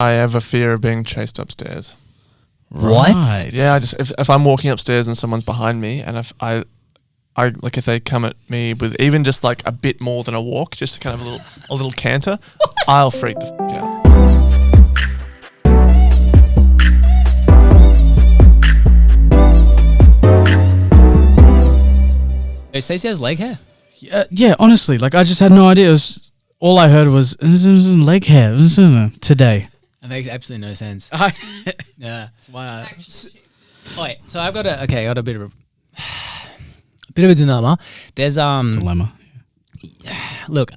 I have a fear of being chased upstairs. What? Right. Yeah, I just if I'm walking upstairs and someone's behind me, and if I like if they come at me with even just like a bit more than a walk, just kind of a little canter, I'll freak the out. Stacey has leg hair. Yeah, honestly, like I just had no idea. It was all I heard was leg hair today. That makes absolutely no sense. I Yeah, that's why I. Wait, so I've got a bit of a dilemma. There's dilemma. Look,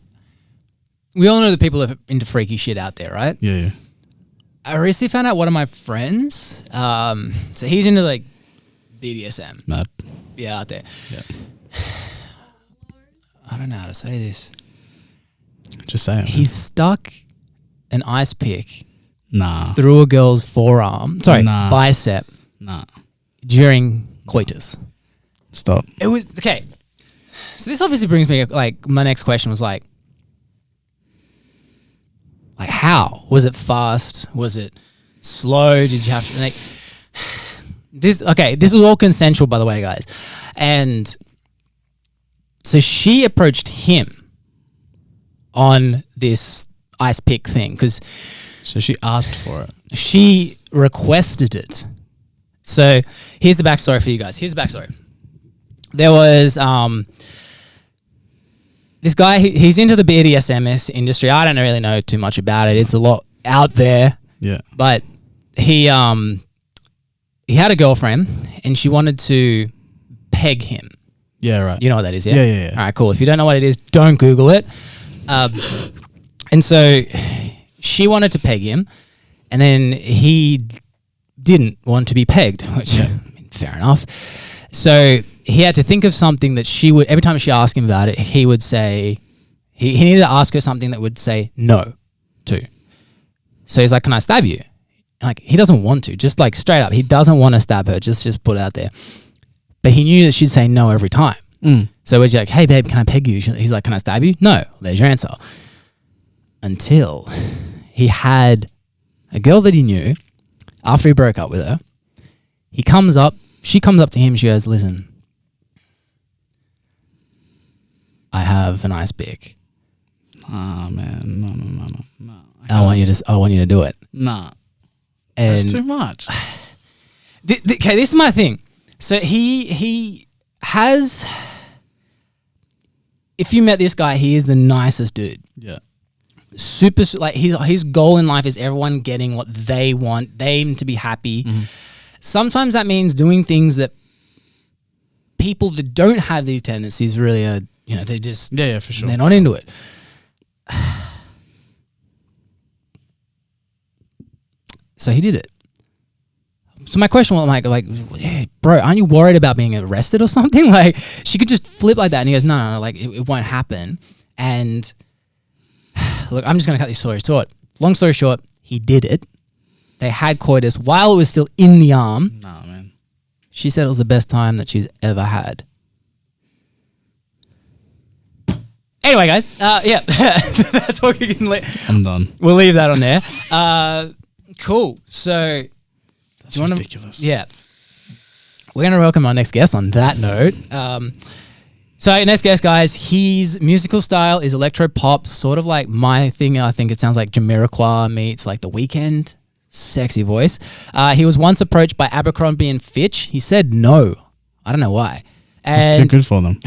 we all know the people that are into freaky shit out there, right? Yeah. I recently found out one of my friends. So he's into like BDSM. Mad. Yeah, out there. Yeah. I don't know how to say this. Just say it. He's stuck an ice pick Nah. through a girl's forearm. Sorry, Nah. bicep Nah. during coitus. Stop. It was okay. So this obviously brings me like my next question was like how was it fast? Was it slow? Did you have to like this? Okay, this was all consensual, by the way, guys. And so she approached him on this ice pick thing because So she asked for it. she requested it. So here's the backstory for you guys. Here's the backstory. There was this guy. He's into the BDSM industry. I don't really know too much about it. It's a lot out there. Yeah. But he had a girlfriend and she wanted to peg him. Yeah. Right. You know what that is, yeah? Yeah. All right, cool. If you don't know what it is, don't Google it. And so she wanted to peg him, and then he didn't want to be pegged, which I mean, fair enough. So he had to think of something that she would, every time she asked him about it, he would say, he needed to ask her something that would say no to. So he's like, can I stab you? Like, he doesn't want to, just like straight up. He doesn't want to stab her, just put it out there. But he knew that she'd say no every time. So we're like, hey, babe, can I peg you? He's like, can I stab you? No. There's your answer. Until he had a girl that he knew after he broke up with her. She comes up to him. She goes, listen, I have an ice pick. Ah, man. No. I want you to do it. Nah. And That's too much. okay, this is my thing. So he has, if you met this guy, he is the nicest dude. Yeah. Super, like his goal in life is everyone getting what they want, them to be happy. Sometimes that means doing things that people that don't have these tendencies really are, they just, Yeah, for sure. they're not into it. So he did it. So my question was like, hey, bro, aren't you worried about being arrested or something? Like, she could just flip like that. And he goes, no, like it won't happen. And look, I'm just going to cut this story short. Long story short, he did it. They had coitus while it was still in the arm. Nah, man. She said it was the best time that she's ever had. Anyway, guys, yeah, that's what we can I'm done. We'll leave that on there. Cool. So, That's ridiculous. yeah. We're going to welcome our next guest on that note. So our next guest, guys, his musical style is electro pop, sort of like my thing. I think it sounds like Jamiroquai meets like The Weeknd. Sexy voice. He was once approached by Abercrombie and Fitch. He said no. I don't know why. It's too good for them.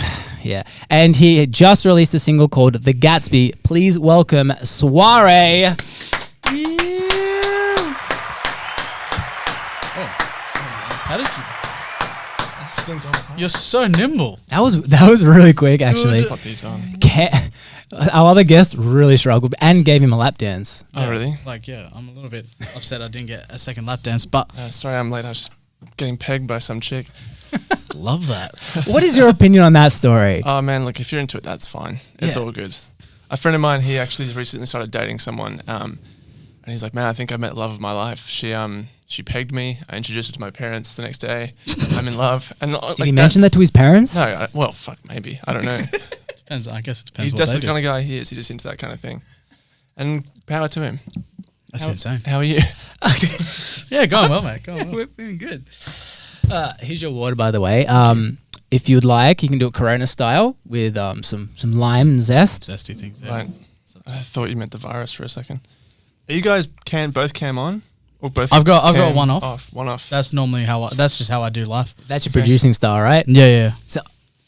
Yeah. And he had just released a single called The Gatsby. Please welcome Swaré. How did you? You're so nimble. That was really quick, actually. Put these on. Our other guest really struggled and gave him a lap dance. Oh, really? Like, yeah, I'm a little bit upset I didn't get a second lap dance, but Sorry, I'm late. I was just getting pegged by some chick. love that. What is your opinion on that story? Oh man, look, if you're into it, that's fine. It's Yeah. all good. A friend of mine, he actually recently started dating someone, and he's like, man, I think I met the love of my life. She pegged me. I introduced her to my parents the next day. I'm in love. And Did he mention that to his parents? No. Well, fuck, maybe. I don't know. Depends. I guess it depends. That's the kind of guy he is. He's just into that kind of thing. And power to him. That's insane. How are you? Yeah, going well, mate. Going well. We're doing good. Here's your water, by the way. If you'd like, you can do it Corona style with some lime and zest. Zesty things. Yeah. Right. I thought you meant the virus for a second. Are you guys both cam on? Or both? I've got cam one off. One off. That's normally that's just how I do life. That's your producing style, right? Yeah. So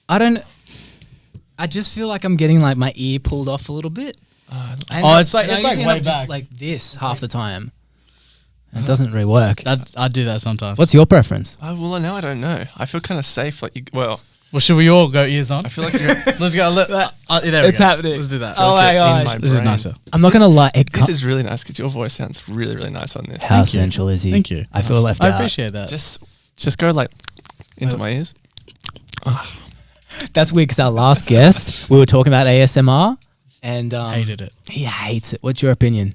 I just feel like I'm getting like my ear pulled off a little bit. It's like usually way I'm just back. like this half the time. It doesn't really work. I do that sometimes. What's your preference? Well, now I don't know. I feel kind of safe. Well, should we all go ears on? I feel like you're Let's go. There It's we go. happening. Let's do that. Oh my in gosh. my This is brain. nicer. I'm not gonna lie. This is really nice because your voice sounds really, really nice on this. How Thank you. sensual is he? Thank you. I feel left I out. appreciate that. Just go like into my ears. That's weird because our last guest, we were talking about ASMR, and Hated it. he hates it. What's your opinion?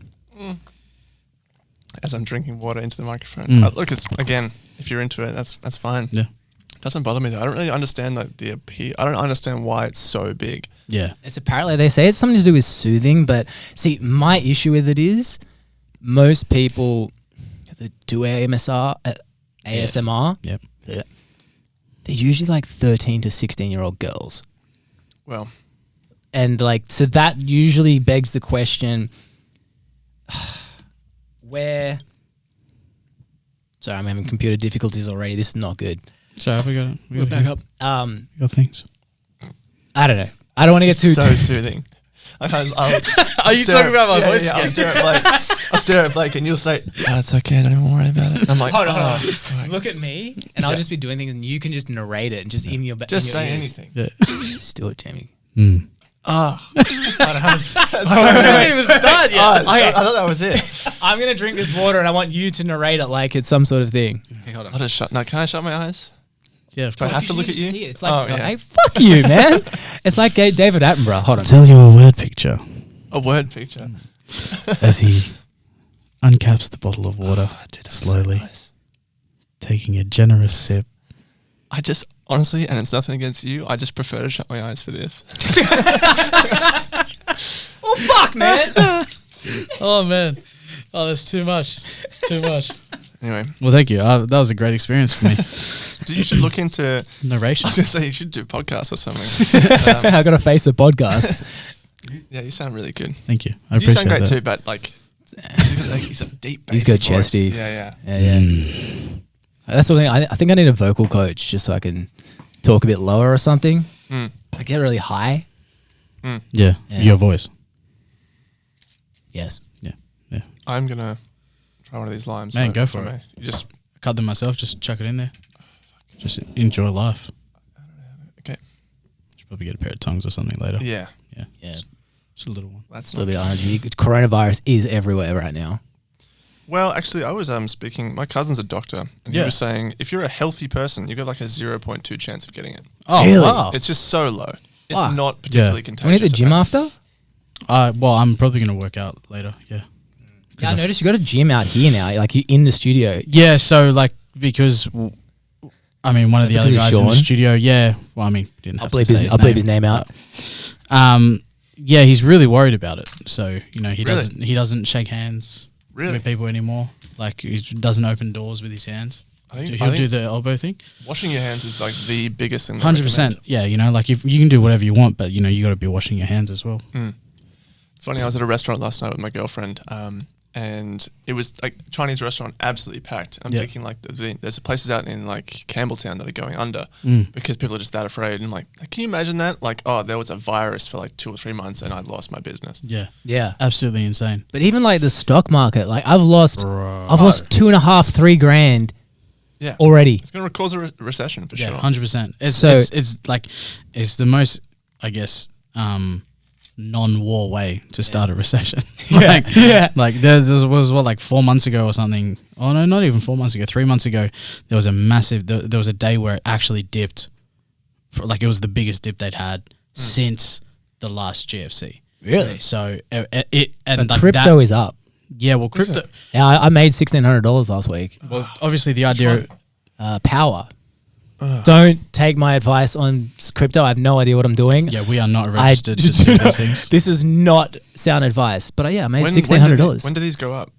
As I'm drinking water into the microphone. Look, it's again, if you're into it, that's fine. Yeah. Doesn't bother me though. I don't really understand the appeal. I don't understand why it's so big. Yeah. It's apparently they say it's something to do with soothing, but see, my issue with it is most people that do ASMR, Yep. they're usually like 13 to 16-year-old girls. Well, And like, so that usually begs the question, where, sorry, I'm having computer difficulties already. This is not good. So we got Back up. We got things. I don't know. I don't want to get too, so soothing. Like Are you talking about my voice I'll again? stare at Blake and you'll say, "Oh, it's okay. Don't even worry about it." I'm like, Hold on, "Oh, hold on. right." Look at me, and I'll just be doing things, and you can just narrate it, and just in your Just in your say ears. anything. Yeah. Just do it, Jamie. Ah, We haven't even started yet. I thought that was it. I'm gonna drink this water, and I want you to narrate it like it's some sort of thing. Okay, hold on. I'll just shut. No, can I shut my eyes? Yeah, of Do I course. have to look at you? See it. It's like, Oh, yeah. hey, fuck you, man. It's like David Attenborough. Hold on. Tell you a word picture A word picture. as he uncaps the bottle of water Dude, that's slowly, so nice. taking a generous sip. I just honestly, and it's nothing against you. I just prefer to shut my eyes for this. Oh fuck, man. Oh man, that's too much. Too much. Anyway, Well, thank you. That was a great experience for me. you should look into. I Narration. was gonna say you should do podcasts or something. I gotta face a podcast. Yeah, you sound really good. Thank you. I You appreciate sound great that. too, but like, he's a deep. He's got bassy voice. chesty. Yeah. Yeah. That's the thing. I think I need a vocal coach just so I can talk a bit lower or something. Mm. I get really high. Yeah, Yeah. your voice. Yes. Yeah. I'm gonna try one of these limes. Man, so- go for me. it. You just Cut them myself. Just chuck it in there. Just enjoy life. okay. Should probably get a pair of tongs or something later. Yeah, Yeah. Yeah. Just a little one. that's A little not. bit of energy. Coronavirus is everywhere right now. Well, actually, I was speaking. My cousin's a doctor, and he Yeah. was saying if you're a healthy person, you got like a 0.2 chance of getting it. Oh, Really? wow. It's just so low. It's Fuck. not particularly Yeah. contagious. Do we need the gym after? Well, I'm probably going to work out later. Yeah. Yeah, I noticed you got a gym out here now. Like you in the studio. Yeah. So, like, because, I mean, one of the Because other of guys in the Sean? studio, yeah. Well, I mean, didn't have to say I'll bleep his name out. Yeah, he's really worried about it. So, you know, he Really? doesn't shake hands Really? with people anymore. Like, he doesn't open doors with his hands. I think, He'll do the elbow thing. washing your hands is like the biggest thing. they 100%. Yeah, you know, like if you can do whatever you want, but you know, you got to be washing your hands as well. recommend. It's funny. I was at a restaurant last night with my girlfriend, and it was like Chinese restaurant, absolutely packed. I'm Yeah. thinking like there's places out in like Campbelltown that are going under because people are just that afraid. And like, can you imagine that? Like, oh, there was a virus for like 2 or 3 months, and I lost my business. Yeah, Yeah. absolutely insane. But even like the stock market, like I've lost Bro. 2.5, 3 grand Yeah, already. it's going to cause a recession for Yeah, sure. 100%. So- It's like it's the most, I guess, non-war way to start a recession. Like there was what, like 4 months ago or something. Oh no, not even 4 months ago. 3 months ago, there was a massive. There was a day where it actually dipped. Like it was the biggest dip they'd had since the last GFC. Really? So it and But like crypto that, is up. yeah. Well, crypto. Yeah, I made $1,600 last week. Well, obviously the idea. Power. Don't take my advice on crypto. I have no idea what I'm doing. Yeah, we are not registered to do those things. This is not sound advice. But yeah, I made When $1,600. do these go up?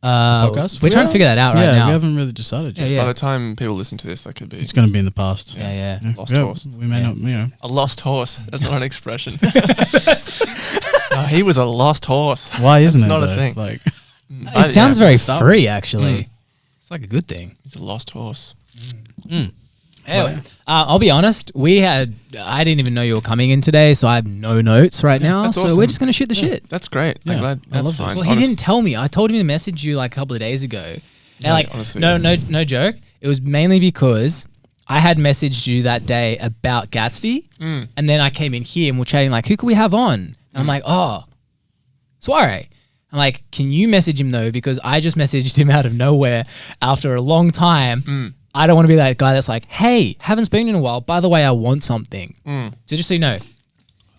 Podcast? We're trying to figure that out right yeah, now. we haven't really decided yet. Yeah. By the time people listen to this, that could be It's going to be in the past. Yeah. lost horse. We may not, A lost horse. That's not an expression. No, he was a lost horse. Why isn't That's it? not a though? thing. Like, It sounds very stubborn. free, actually. It's like a good thing. He's a lost horse. Anyway, I'll be honest. I didn't even know you were coming in today, so I have no notes right now. that's So awesome. we're just gonna shoot the shit. That's great. Yeah, I'm glad. I love That's this. fine. Well, he didn't tell me. I told him to message you like a couple of days ago. And like, honestly, no joke. It was mainly because I had messaged you that day about Gatsby, and then I came in here and we're chatting like, who could we have on? And I'm like, oh, Swaré. I'm like, can you message him though? Because I just messaged him out of nowhere after a long time. I don't want to be that guy that's like, hey, haven't spoken in a while. By the way, I want something. So just so you know.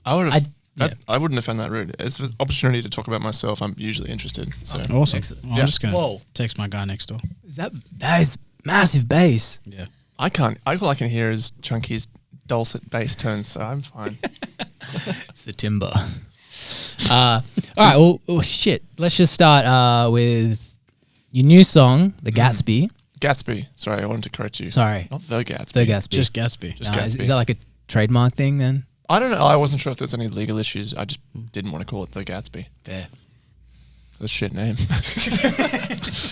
I wouldn't have found that rude. It's an opportunity to talk about myself. I'm usually interested. So awesome. Excellent. Well, I'm just going Whoa. to text my guy next door. That is massive bass. Yeah. all I can hear is Chunky's dulcet bass tones. So I'm fine. It's the timber. All right. Well, shit. Let's just start with your new song, The Gatsby. Gatsby. Sorry, I wanted to correct you. Sorry. Not the Gatsby. The Gatsby. Just Gatsby. Just Is Gatsby. that like a trademark thing then? I don't know. I wasn't sure if there's any legal issues. I just didn't want to call it the Gatsby. Fair. That's a shit name.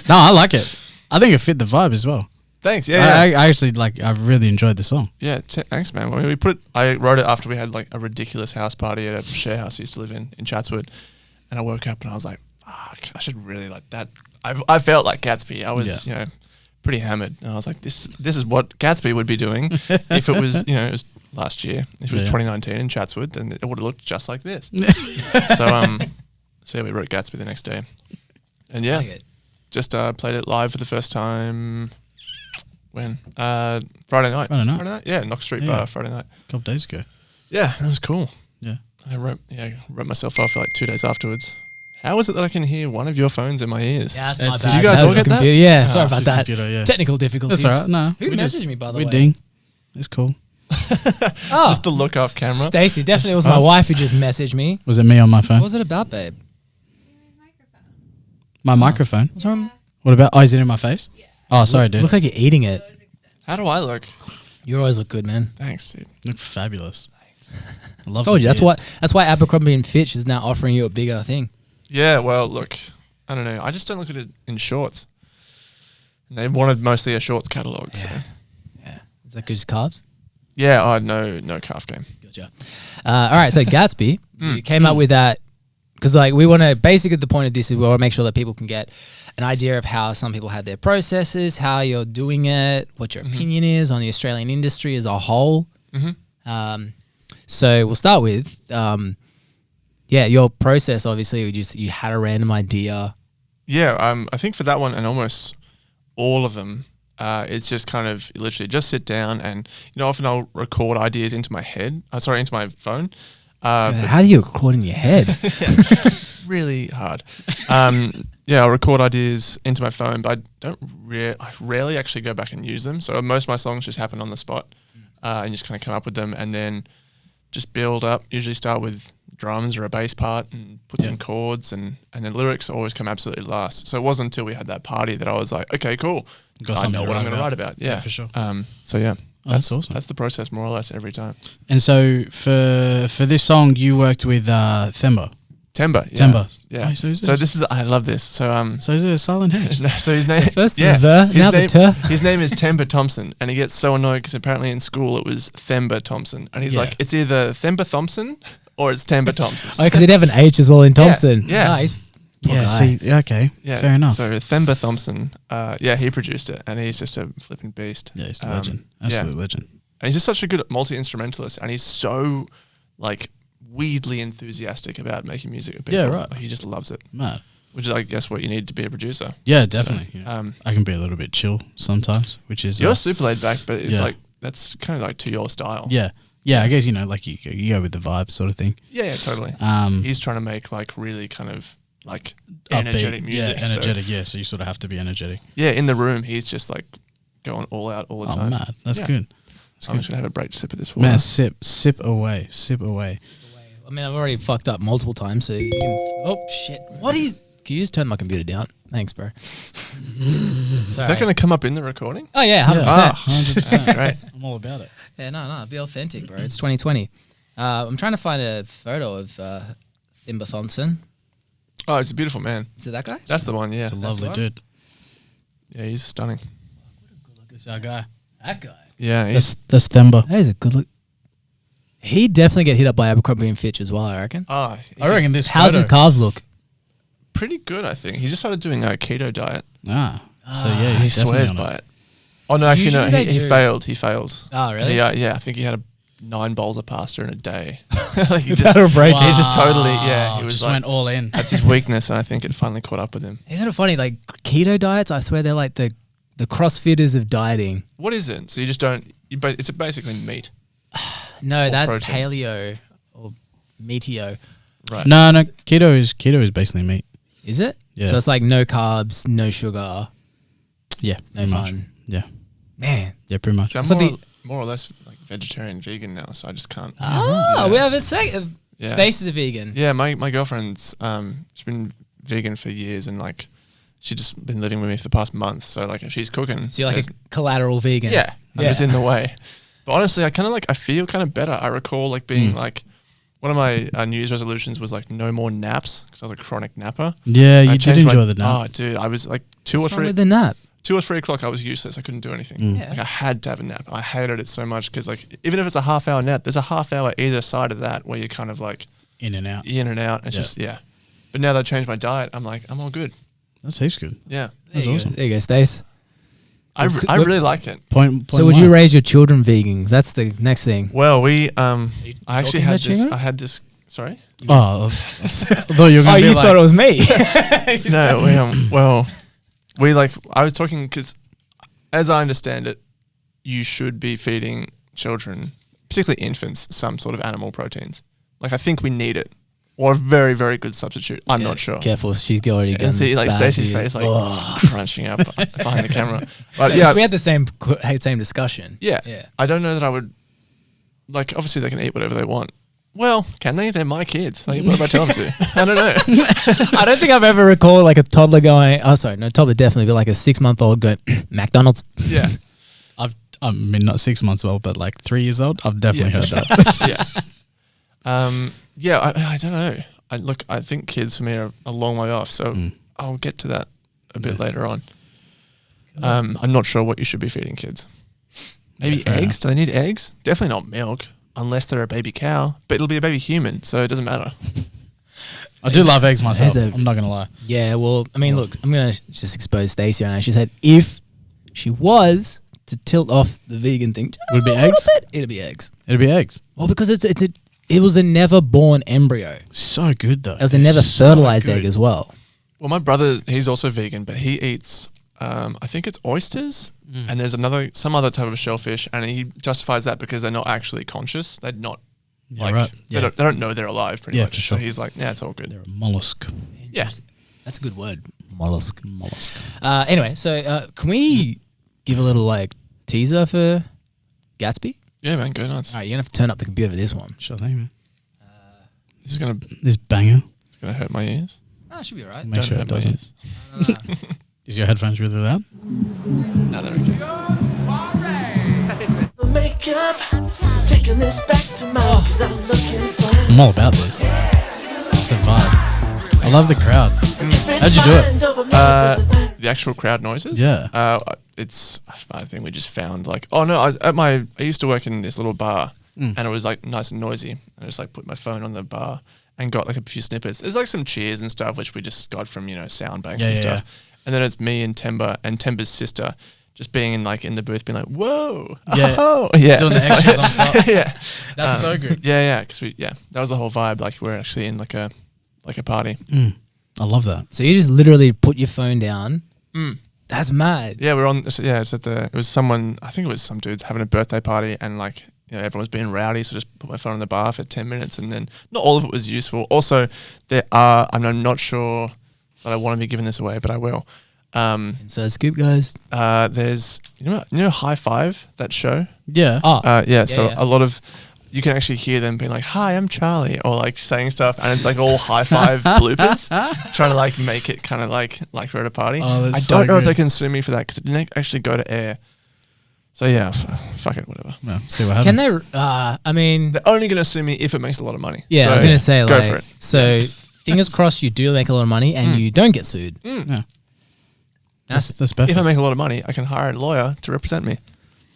No, I like it. I think it fit the vibe as well. Thanks. Yeah. I actually I really enjoyed the song. Yeah, thanks, man. I mean, I wrote it after we had like a ridiculous house party at a share house I used to live in Chatswood, and I woke up and I was like, "Fuck, I should really like that." I felt like Gatsby. I was, pretty hammered, and I was like, "This is what Gatsby would be doing if it was, it was last year. If it was 2019 in Chatswood, then it would have looked just like this." So we wrote Gatsby the next day, and just played it live for the first time. When? Friday night. Friday night? Yeah, Knox Street Bar, Friday night. A couple days ago. Yeah, that was cool. Yeah. I wrote myself off for like 2 days afterwards. How is it that I can hear one of your phones in my ears? Yeah, that's my It's- bad. Did you guys That was all the get that? computer. Yeah, sorry it's about his that. computer, yeah. Technical difficulties. That's all right. No. Who we messaged just- me, by the we way? ding. It's cool. Oh, Just the look off camera. Stacey. Definitely was my wife who just messaged me. Was it me on my phone? What was it about, babe? My microphone? What's wrong? What about, is it in my face? Yeah. Oh, sorry, dude. Looks like you're eating it. How do I look? You always look good, man. Thanks, dude. Look fabulous. I love Told the you. That's beard. why Abercrombie and Fitch is now offering you a bigger thing. Yeah, well, look, I don't know. I just don't look at it in shorts. And they wanted mostly a shorts catalogue. So. Yeah. Is that good as calves? Yeah, I had no calf game. Gotcha. All right, so Gatsby, you came up with that because like we want to basically the point of this is we want to make sure that people can get an idea of how some people have their processes, how you're doing it, what your opinion is on the Australian industry as a whole. So we'll start with your process. Obviously, you had a random idea. Yeah, I think for that one and almost all of them, it's just kind of literally just sit down and, often I'll record ideas into my head. Into my phone. How do you record in your head? It's really hard. I'll record ideas into my phone, but I rarely actually go back and use them. So most of my songs just happen on the spot and just kind of come up with them and then just build up. Usually start with drums or a bass part and put some chords and then lyrics always come absolutely last. So it wasn't until we had that party that I was like, okay, cool. Got I something know to what I'm write going to about. write about. Yeah, for sure. That's awesome. That's the process more or less every time. And so for this song, you worked with Themba. Temba. Yeah. Temba. Yeah. Oh, so is so it- this is, I love this. So, So is it a silent H? no, so his name, first the his now the name, ter. his name is Temba Thompson, and he gets so annoyed because apparently in school it was Themba Thompson, and he's Yeah. like, it's either Themba Thompson or it's Temba Thompson. Oh, because he'd have an H as well in Thompson. yeah. Nice. Poor Yeah, guy. see, okay, Yeah, fair enough. So Themba Thompson, he produced it, and he's just a flipping beast. Yeah, he's a legend. Absolute legend. And he's just such a good multi-instrumentalist, and he's so like weirdly enthusiastic about making music with people. Yeah, right. Like, he just loves it, Mad. which is, I guess, what you need to be a producer. Yeah, definitely. So, I can be a little bit chill sometimes, which is you're super laid back, but it's yeah. like that's kind of like to your style. yeah. I guess like you go with the vibe sort of thing. Yeah, totally. He's trying to make like really kind of like energetic Upbeat. music. Yeah, energetic. So you sort of have to be energetic. Yeah, in the room, he's just like going all out all the Oh, time. mad. That's Yeah. good. I'm just gonna have a break sip of this water. Man, sip away. I mean, I've already fucked up multiple times, so you can. Oh shit! What are you? Can you just turn my computer down? Thanks, bro. Is that going to come up in the recording? Oh yeah, 100%. Ah, 100%. That's great. I'm all about it. Yeah, no, be authentic, bro. It's 2020. I'm trying to find a photo of Thimba Thompson. Oh, he's a beautiful man. Is it that guy? That's the one, yeah. It's a That's lovely the dude. Yeah, he's stunning. It's our guy. That guy. Yeah, he's... That's Themba. That is a good look. He'd definitely get hit up by Abercrombie and Fitch as well, I reckon. Oh, I reckon this How's his photo- calves look? pretty good, I think. He just started doing a keto diet. So yeah, He he's swears definitely on by it. it. Oh, no, actually, no. Usually they He do. failed. He failed. Oh, really? Yeah, I think he had 9 bowls of pasta in a day. Like he That'll break He just totally, yeah. He was just like, went all in. that's his weakness, and I think it finally caught up with him. Isn't it funny? Like keto diets, I swear they're like the CrossFitters of dieting. What is it? So you just don't... it's basically meat. No, Or that's protein. paleo or meteo. Right. No, keto is basically meat. Is it? Yeah. So it's like no carbs, no sugar, Yeah, no pretty much. fun. Yeah, Man. yeah, pretty much. So I'm So more or less like vegetarian, vegan now, so I just can't... Ah, Yeah. we have it. Yeah. Stacey's a vegan. Yeah, my girlfriend's she's been vegan for years, and like she's just been living with me for the past month. So like if she's cooking, So you're like there's- a collateral vegan. yeah, I'm Yeah. just in the way. But honestly, I feel kind of better. I recall like being like one of my New Year's resolutions was like no more naps because I was a chronic napper. Yeah, And I you did changed enjoy the nap. Oh, dude, I was like 2 or What's wrong 3 with the nap? 2 or 3 o'clock. I was useless. I couldn't do anything. Mm. Like I had to have a nap. I hated it so much because like even if it's a half-hour nap, there's a half hour either side of that where you're kind of like In and out. in and out. It's Yeah. just But now that I changed my diet, I'm like I'm all good. That tastes good. Yeah, That's There you awesome. go. There you go, Stace. I really like it. Point So would you one. raise your children vegans? That's the next thing. Well, I actually talking had about this. children? I had this. Sorry. Oh, I thought you were going to be like, it was me. No, we I was talking because, as I understand it, you should be feeding children, particularly infants, some sort of animal proteins. Like I think we need it, or a very very good substitute. I'm not sure. Careful, she's already You can see like Stacey's face like crunching up behind the camera. But Yeah, yeah, we had the same discussion. yeah, Yeah. I don't know that I would. Like obviously they can eat whatever they want. Well, can they? They're my kids. Like, what if I tell them to? I don't know. I don't think I've ever recalled like a toddler going. Oh, sorry, no toddler definitely, but like a 6-month-old going McDonald's. Yeah. I mean, not 6 months old, but like 3 years old. I've definitely Yeah, heard for that. Yeah. I don't know. I think kids for me are a long way off, so I'll get to that a bit later on. I'm not sure what you should be feeding kids. Maybe fair eggs? enough. Do they need eggs? Definitely not milk, unless they're a baby cow. But it'll be a baby human, so it doesn't matter. I do love eggs myself. There's a- I'm not going to lie. Yeah, well, I mean, look, I'm gonna just expose Stacey right now. She said if she was to tilt off the vegan thing, just Would it be a little eggs? bit, it'd be eggs. It'd be eggs. Well, because it was a never born embryo. So good though. It was a never fertilized egg as well. Well, my brother, he's also vegan, but he eats, I think it's oysters, and there's some other type of shellfish, and he justifies that because they're not actually conscious. They're not, Yeah, like, right. they don't know they're alive pretty Yeah, much. for sure. So he's like, yeah, it's all good. They're a mollusk. Yeah. That's a good word. Mollusk. Mollusk. Anyway, so can we give a little like teaser for Gatsby? Yeah, man, go nuts. All right, you're gonna have to turn up the computer for this one. Sure thing, man. This is gonna This banger. hurt my ears. Ah, should be alright. Make Don't sure it hurt my doesn't. ears. Is your headphones really loud? No, they're okay. Makeup, taking this back to mine, cause I'm looking for I'm all about this. It's a vibe. I love the crowd. How'd you do it? The actual crowd noises. Yeah. It's I think we just found like I used to work in this little bar and it was like nice and noisy. And I just like put my phone on the bar and got like a few snippets. There's like some cheers and stuff which we just got from sound banks and stuff. And then it's me and Temba's sister just being in the booth being like, whoa, Yeah. oh, yeah, Doing the just like- extras on top. yeah, That's so good. yeah, because that was the whole vibe. Like we're actually in like a party. I love that. So you just literally put your phone down. That's mad. Yeah, we're on. Yeah, it was someone. I think it was some dudes having a birthday party, and everyone was being rowdy. So just put my phone on the bar for 10 minutes, and then not all of it was useful. Also, I'm not sure that I want to be giving this away, but I will. So scoop, guys. There's High Five, that show. Yeah. Oh, Yeah. So yeah. a lot of you can actually hear them being like, "Hi, I'm Charlie," or like saying stuff, and it's like all high five bloopers, trying to like make it kind of like we're at a party. Oh, I don't know if they can sue me for that because it didn't actually go to air. So yeah, fuck it, whatever. Well, see what happens. Can they? I mean, They're only going to sue me if it makes a lot of money. yeah, So I was gonna say go like, for it. so fingers crossed you do make a lot of money and you don't get sued. Yeah. That's- That's perfect. If I make a lot of money, I can hire a lawyer to represent me.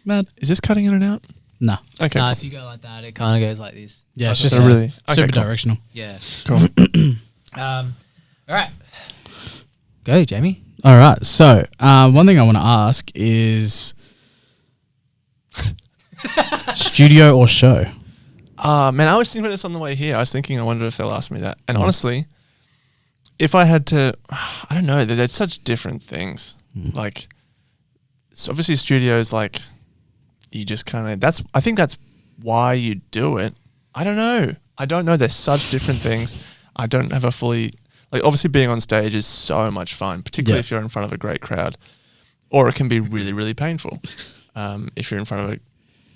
Mad. Is this cutting in and out? Nah. Okay. Nah, cool. if you go like that, it kind of goes like this. Yeah, it's So just really, okay, super cool. directional. Yeah. Cool. All right. Go, Jamie. All right. So, one thing I want to ask is studio or show? Man, I was thinking about this on the way here. I was thinking, I wondered if they'll ask me that. And honestly, if I had to, I don't know, they're such different things. Like, so obviously studios, like, you just kind of, I think that's why you do it. I don't know. They're such different things. I don't have a fully, like, obviously being on stage is so much fun, particularly if you're in front of a great crowd. Or it can be really, really painful if you're in front of a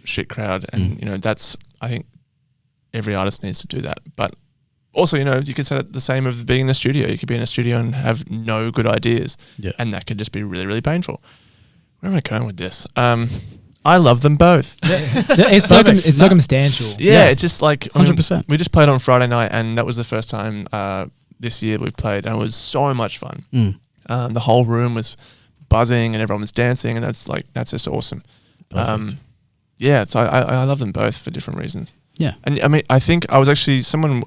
shit crowd. And, you know, that's, I think every artist needs to do that. But also, you know, you could say the same of being in a studio. You could be in a studio and have no good ideas. Yeah. And that could just be really, really painful. Where am I going with this? I love them both. It's Perfect. circumstantial. Yeah, it's just like 100%. We just played on Friday night, and that was the first time this year we've played, and it was so much fun. The whole room was buzzing, and everyone was dancing, and that's just awesome. Yeah, so I love them both for different reasons. Yeah. And I mean, I think I was actually someone,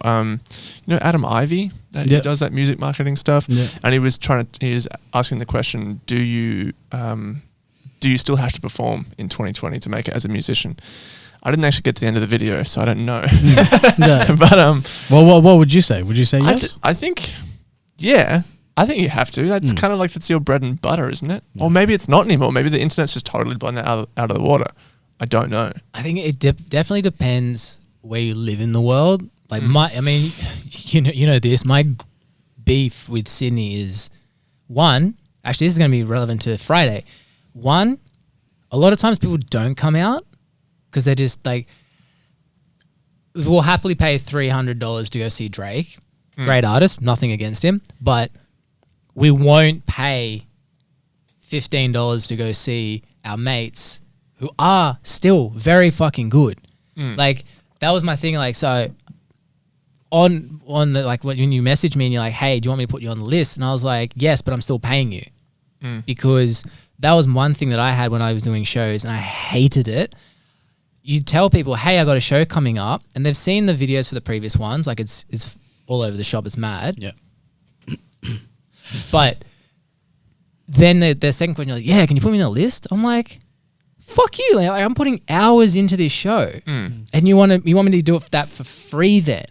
you know, Adam Ivy, that he does that music marketing stuff, and he was asking the question, do you still have to perform in 2020 to make it as a musician? I didn't actually get to the end of the video, so I don't know. No. But well, what would you say? Would you say yes? I think, yeah, I think you have to. That's kind of like that's your bread and butter, isn't it? Or maybe it's not anymore. Maybe the internet's just totally blown that out of the water. I don't know. I think it definitely depends where you live in the world. Like I mean, you know this. My beef with Sydney is one. Actually, this is going to be relevant to Friday. One, a lot of times people don't come out because they're just like, we'll happily pay $300 to go see Drake. Great artist, nothing against him, but we won't pay $15 to go see our mates who are still very fucking good. Like, that was my thing. Like, so on the, like, when you message me and you're like, hey, do you want me to put you on the list? And I was like, yes, but I'm still paying you. Because that was one thing that I had when I was doing shows, and I hated it. You tell people, hey, I got a show coming up, and they've seen the videos for the previous ones. Like, it's all over the shop. It's mad. Yeah. But then the second question, you're like, yeah, can you put me on the list? I'm like, fuck you. Like, I'm putting hours into this show, and you want me to do that for free then?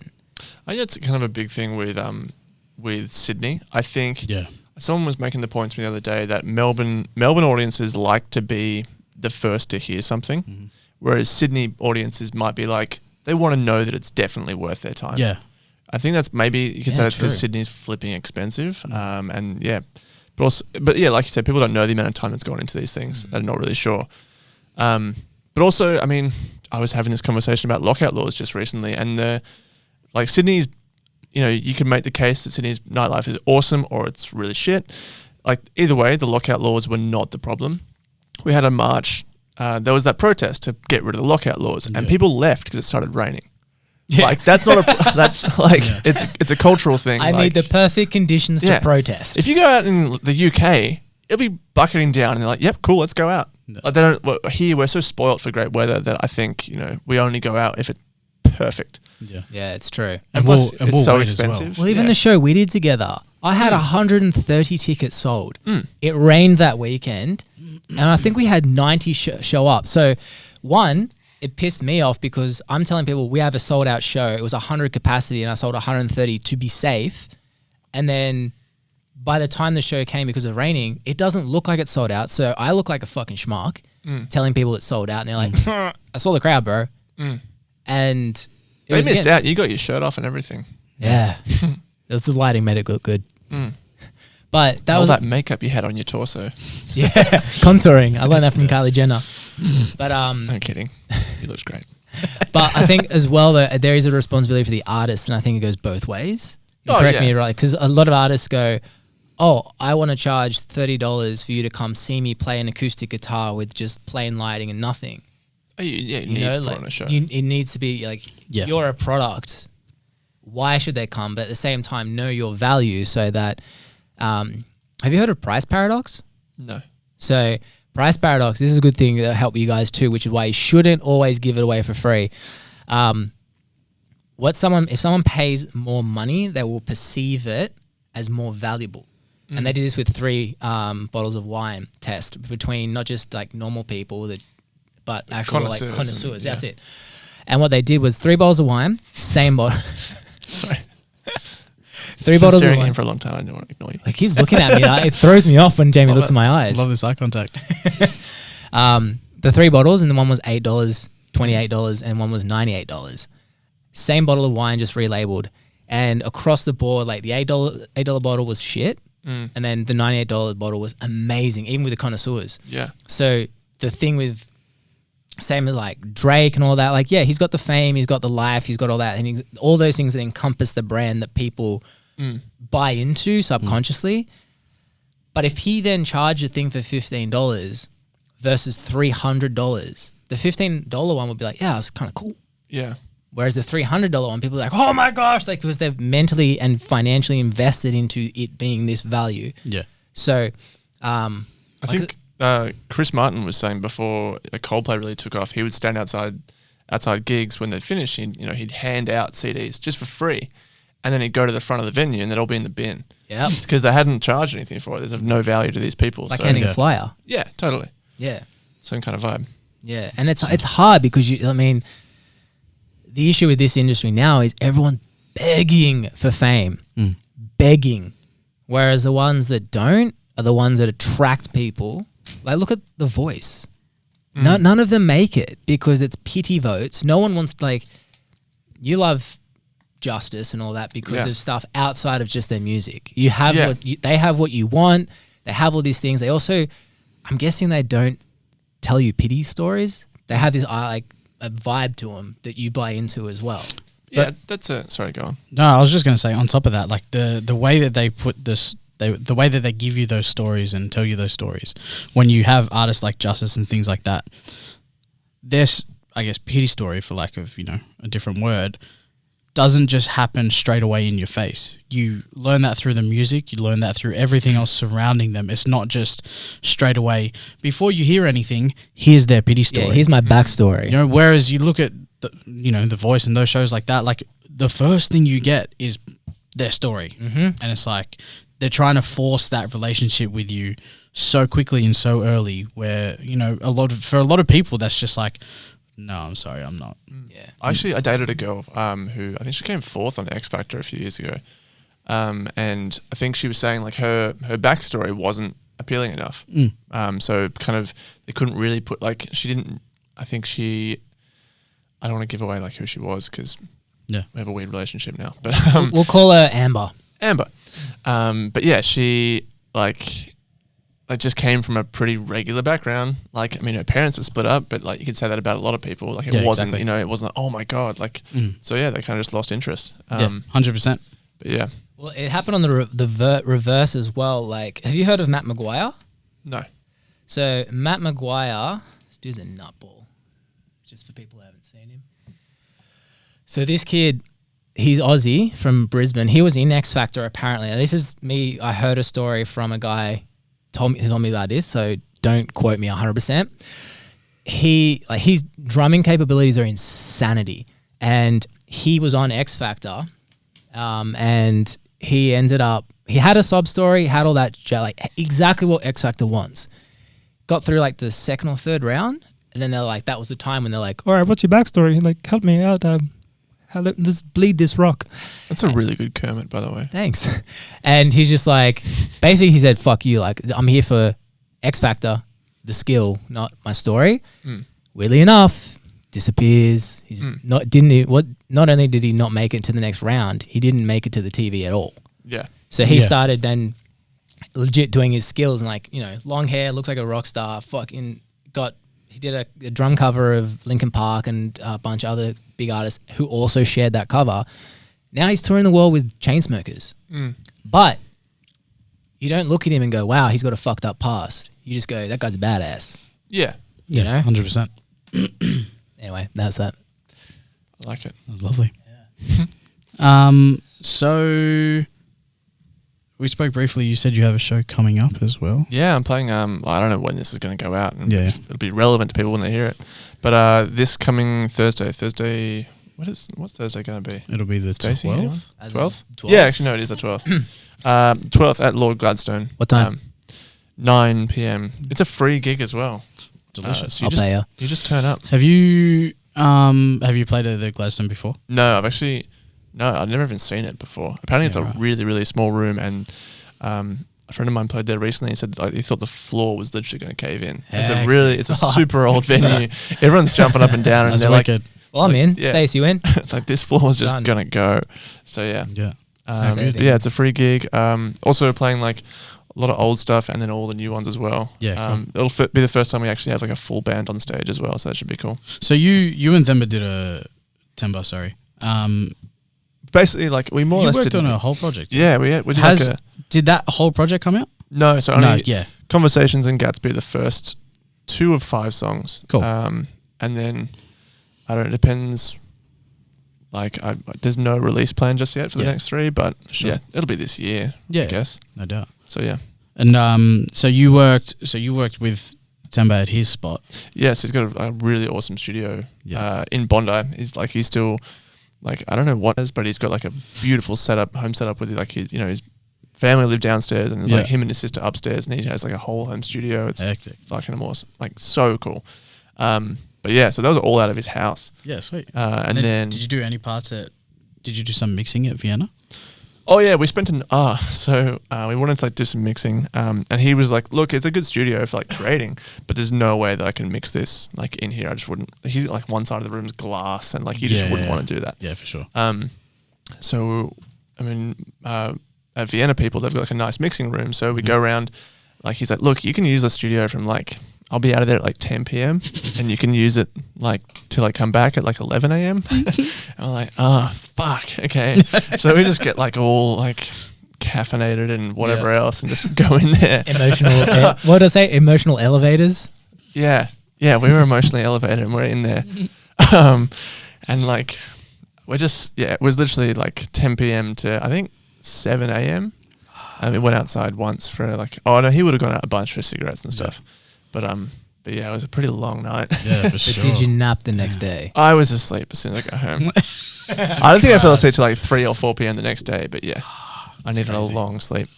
I think that's kind of a big thing with Sydney. I think someone was making the point to me the other day that Melbourne audiences like to be the first to hear something, whereas Sydney audiences might be like, they want to know that it's definitely worth their time. Yeah. I think that's maybe you can say that's because Sydney's flipping expensive, and but yeah, like you said, people don't know the amount of time that's gone into these things. They're not really sure. But also, I mean, I was having this conversation about lockout laws just recently, and like Sydney's, you know, you can make the case that Sydney's nightlife is awesome or it's really shit. Like, either way, the lockout laws were not the problem. We had a march. There was that protest to get rid of the lockout laws, and people left because it started raining. Yeah. Like, that's not that's like, it's a cultural thing. I need the perfect conditions to protest. If you go out in the UK, it'll be bucketing down, and they're like, yep, cool, let's go out. No. Like, they don't, here we're so spoilt for great weather that I think, you know, we only go out if it's perfect. Yeah, it's true. And plus, it's so expensive. Well, even the show we did together, I had 130 tickets sold. It rained that weekend, and I think we had 90 show up. So, one, it pissed me off because I'm telling people we have a sold out show. It was 100 capacity, and I sold 130 to be safe. And then by the time the show came, because of raining, it doesn't look like it's sold out. So I look like a fucking schmuck telling people it's sold out, and they're like, I saw the crowd, bro. And they missed out. You got your shirt off and everything. Yeah. The lighting made it look good. But that all was that makeup you had on your torso. Yeah, contouring. I learned that from Kylie Jenner. But no kidding. He looks great. But I think as well that there is a responsibility for the artist, and I think it goes both ways. Correct me, right? Because a lot of artists go, "Oh, I want to charge $30 for you to come see me play an acoustic guitar with just plain lighting and nothing." Oh, you need to put on a show. It needs to be like you're a product. Why should they come? But at the same time, know your value so that. Have you heard of price paradox? No. So price paradox, this is a good thing that help you guys too, which is why you shouldn't always give it away for free. If someone pays more money, they will perceive it as more valuable. And they did this with 3 bottles of wine test between not just like normal people, but actual connoisseurs, like connoisseurs. That's it. And what they did was 3 bottles of wine, same bottle. Sorry. 3 bottles of staring wine. at him for a long time. I don't want to ignore you. He keeps looking at me. It throws me off when Jamie looks in my eyes. Love this eye contact. The 3 bottles, and the one was $8, $28, and one was $98. Same bottle of wine, just relabeled. And across the board, like the $8 bottle was shit, and then the $98 bottle was amazing, even with the connoisseurs. Yeah. So the thing with, same as like Drake and all that, like, yeah, he's got the fame, he's got the life, he's got all that, and all those things that encompass the brand that people buy into subconsciously. But if he then charged a thing for $15 versus $300, the $15 one would be like, yeah, it's kind of cool. Yeah. Whereas the $300 one, people are like, oh my gosh, like, because they've mentally and financially invested into it being this value. Yeah. So, I think Chris Martin was saying before Coldplay really took off, he would stand outside gigs when they finished. He'd hand out CDs just for free, and then he'd go to the front of the venue and they'd all be in the bin. Yeah, it's because they hadn't charged anything for it. There's of no value to these people. Like handing a flyer. Yeah, totally. Yeah, same kind of vibe. Yeah, and it's hard because the issue with this industry now is everyone begging for fame, begging, whereas the ones that don't are the ones that attract people. Like, look at The Voice. None of them make it because it's pity votes. No one wants, like, you love Justice and all that because of stuff outside of just their music. You have they have what you want. They have all these things. They also, I'm guessing they don't tell you pity stories. They have this a vibe to them that you buy into as well. Yeah, that's it. Sorry, go on. No, I was just going to say on top of that, like the way that they put this, the way that they give you those stories and tell you those stories, when you have artists like Justice and things like that, this, I guess, pity story, for lack of, a different word, doesn't just happen straight away in your face. You learn that through the music, you learn that through everything else surrounding them. It's not just straight away, before you hear anything, here's their pity story. Yeah, here's my backstory. Whereas you look at The Voice and those shows like that, like the first thing you get is their story. And it's like they're trying to force that relationship with you so quickly and so early, where, for a lot of people, that's just like, no, I'm sorry, I'm not. Yeah. I dated a girl who, I think she came 4th on X Factor a few years ago. And I think she was saying like her backstory wasn't appealing enough. So kind of, they couldn't really put, like, I don't want to give away like who she was because we have a weird relationship now. But we'll call her Amber. But yeah, she just came from a pretty regular background. Like, her parents were split up, but like you could say that about a lot of people. Like it wasn't, it wasn't, oh my God. Like, so yeah, they kind of just lost interest. 100%. But yeah. Well, it happened on the reverse as well. Like, have you heard of Matt Maguire? No. So Matt Maguire, this dude's a nutball, just for people who haven't seen him. So this kid, he's Aussie from Brisbane. He was in X Factor apparently. And this is me. I heard a story from a guy who told me about this, so don't quote me 100%. His drumming capabilities are insanity, and he was on X Factor, and he had a sob story, had all that, like exactly what X Factor wants. Got through like the second or third round, and then they're like, that was the time when they're like, all right, what's your backstory? Like, help me out. Let's bleed this rock. That's a really good Kermit, by the way. Thanks. And he's just like, basically he said, fuck you. Like, I'm here for X Factor, the skill, not my story. Weirdly enough, disappears. He's not only did he not make it to the next round, he didn't make it to the TV at all. Yeah. So he started then legit doing his skills and long hair, looks like a rock star, fucking got he did a drum cover of Linkin Park and a bunch of other big artists who also shared that cover. Now he's touring the world with Chainsmokers. But you don't look at him and go, wow, he's got a fucked up past. You just go, that guy's a badass. Yeah. You know? 100%. Anyway, that's that. I like it. That was lovely. So we spoke briefly. You said you have a show coming up as well. Yeah, I'm playing. I don't know when this is going to go out. And Yeah. it'll be relevant to people when they hear it. But this coming Thursday. What's Thursday going to be? It'll be the Stacey, 12th. 12th? Yeah, actually, no, it is the 12th. 12th at Lord Gladstone. What time? 9 p.m. It's a free gig as well. Delicious. So I'll pay ya. you just turn up. Have you played at the Gladstone before? No, I've never even seen it before. Apparently, it's a really, really small room, and a friend of mine played there recently and said like, he thought the floor was literally going to cave in. It's a super old venue. Everyone's jumping up and down, and That's they're wicked. Well, I'm in. Yeah. Stace, you in? like, this floor is just Done. going to go. So yeah. Yeah. Exciting. Yeah, it's a free gig. Also playing like a lot of old stuff and then all the new ones as well. Yeah, It'll be the first time we actually have like a full band on stage as well, so that should be cool. So you and Themba did a Temba, sorry. Basically, like we more or You less worked did on a whole project. Yeah, we did like a Did that whole project come out? no. So only yeah. Conversations and Gatsby, the first 2 of 5 songs. Cool. And then I don't know. It depends. Like there's no release plan just yet for the Yeah. next 3, but Sure. yeah, it'll be this year. Yeah. I guess. No doubt. So yeah. And so you worked with Temba at his spot. Yeah, so he's got a really awesome studio Yeah. in Bondi. He's still like, I don't know what it is, but he's got like a beautiful home setup with like his family live downstairs and it's like him and his sister upstairs, and he has like a whole home studio. It's Hectic. fucking awesome, like so cool. But yeah, so that was all out of his house. Yeah, sweet. And then did you do any parts did you do some mixing at Vienna? oh yeah, we spent we wanted to like do some mixing. And he was like, look, it's a good studio for like creating, but there's no way that I can mix this like in here. I just wouldn't. He's like one side of the room's glass, and like you just wouldn't want to do that. Yeah, for sure. So I mean, at Vienna people, they've got like a nice mixing room. So we go around, like he's like, look, you can use the studio from like, I'll be out of there at like 10 p.m. and you can use it like till I come back at like 11 a.m. And I'm like, oh, fuck. Okay. So we just get like all like caffeinated and whatever else and just go in there. What did I say? Emotional elevators? Yeah. Yeah. We were emotionally elevated and we're in there. And like, it was literally like 10 p.m. to I think 7 a.m. We went outside once for like, oh no, he would have gone out a bunch for cigarettes and stuff. But yeah, it was a pretty long night. Yeah, for But sure. did you nap the next day? I was asleep as soon as I got home. I don't think I fell asleep till like 3 or 4 p.m. the next day, but yeah, I needed a long sleep.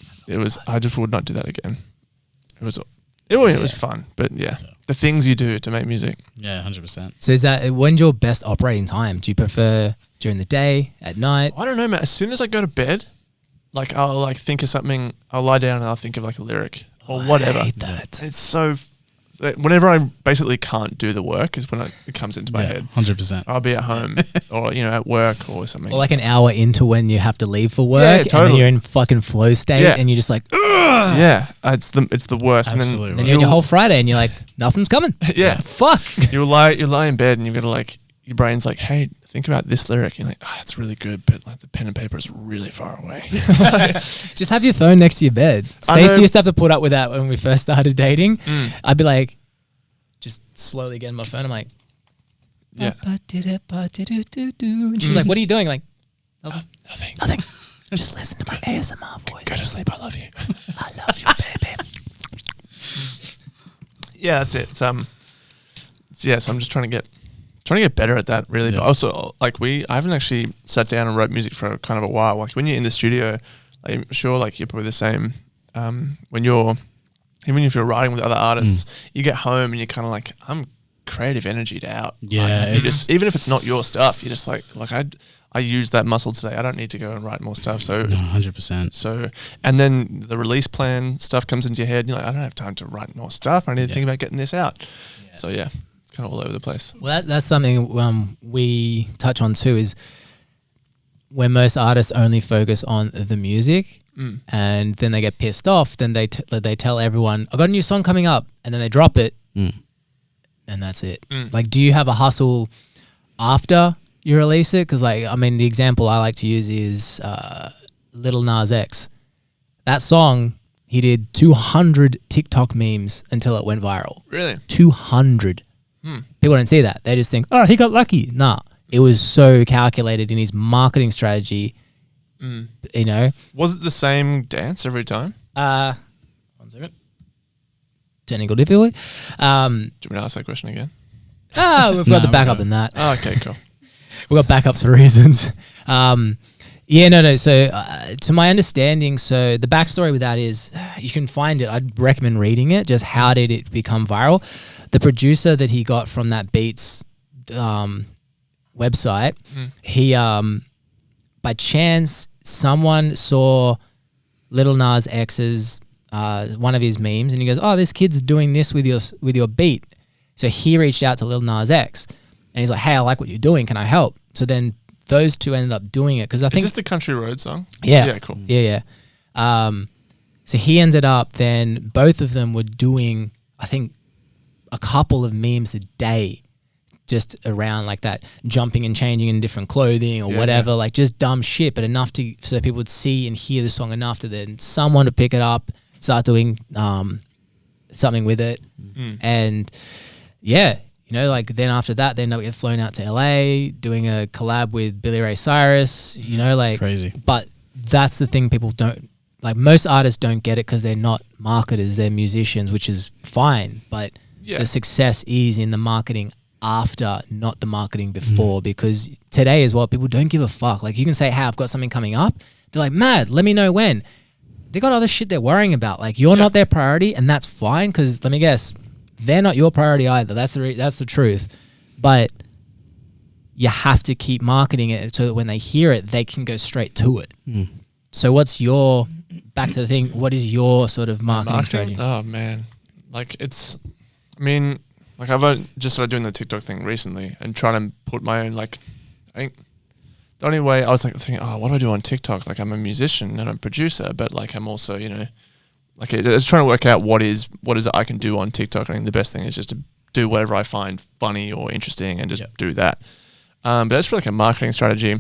I just would not do that again. It was fun, but yeah, the things you do to make music. Yeah, 100%. So when's your best operating time? Do you prefer during the day, at night? I don't know, man. As soon as I go to bed, like I'll like think of something, I'll lie down and I'll think of like a lyric or whatever. I hate that. It's so, whenever I basically can't do the work is when it comes into my head. 100%. I'll be at home or, at work or something. Or like an hour into when you have to leave for work, Yeah, and then totally. you're in fucking flow state, Yeah. and you're just like, ugh. Yeah, it's the worst. Absolutely. And then you're on your whole Friday, and you're like, nothing's coming. Yeah. Fuck. you lie in bed and you've got to like, your brain's like, hey, think about this lyric. And you're like, it's really good, but like the pen and paper is really far away. Just have your phone next to your bed. I know. Stacey used to have to put up with that when we first started dating. Mm. I'd be like, just slowly getting my phone. I'm like, Yeah. and she's like, what are you doing? Like, Nothing. just listen to my ASMR voice. Go to sleep. I love you. I love you, baby. Yeah, that's it. So I'm just trying to get better at that, really. Yeah. But also, like I haven't actually sat down and wrote music for kind of a while. Like when you're in the studio, I'm sure like you're probably the same. Even if you're writing with other artists, you get home and you're kind of like, I'm creative energied out. Yeah, Like, you just, even if it's not your stuff, you're just like I used that muscle today. I don't need to go and write more stuff. So No, 100%. So, and then the release plan stuff comes into your head and you're like, I don't have time to write more stuff. I need to think about getting this out. Yeah. So yeah, it's kind of all over the place. Well, that's something we touch on too, is when most artists only focus on the music and then they get pissed off, then they tell everyone, I got a new song coming up, and then they drop it. And and that's it. Mm. Like, do you have a hustle after you release it? Because, like, I mean, the example I like to use is Lil Nas X. That song, he did 200 TikTok memes until it went viral. Really? 200. People don't see that. They just think, oh, he got lucky. Nah, it was so calculated in his marketing strategy. You know, Was it the same dance every time? 1 second. Technical difficulty. Do you want me to ask that question again? We've got the No, backup we're in that. Oh, okay, cool. We've got backups for reasons. No. So, to my understanding, so the backstory with that is you can find it. I'd recommend reading it. Just how did it become viral? The producer that he got from that Beats website, he by chance someone saw Lil Nas X's one of his memes, and he goes, "Oh, this kid's doing this with your beat." So he reached out to Lil Nas X, and he's like, "Hey, I like what you're doing. Can I help?" So then those two ended up doing it because I Is think this the Country Road song? yeah, Yeah, cool. yeah. So he ended up then both of them were doing I think a couple of memes a day, just around like that, jumping and changing in different clothing or whatever, like just dumb shit, but enough so people would see and hear the song enough to then someone to pick it up, start doing something with it, and yeah. You know, like then after that, they end up getting flown out to LA, doing a collab with Billy Ray Cyrus, you know, like Crazy. But that's the thing people don't, like most artists don't get it because they're not marketers, they're musicians, which is fine. But the success is in the marketing after, not the marketing before, because today as well, people don't give a fuck. Like you can say, hey, I've got something coming up. They're like, mad, let me know when. They got other shit they're worrying about. Like you're not their priority, and that's fine because let me guess, they're not your priority either. That's the truth. But you have to keep marketing it so that when they hear it, they can go straight to it. So what's your, back to the thing, what is your sort of marketing strategy? Oh, man. Like I've just started doing the TikTok thing recently and trying to put my own, like, I think the only way I was like thinking, oh, what do I do on TikTok? Like I'm a musician and I'm a producer, but like I'm also, you know, like it's trying to work out what is it I can do on TikTok. I think the best thing is just to do whatever I find funny or interesting and just do that. But that's for like a marketing strategy.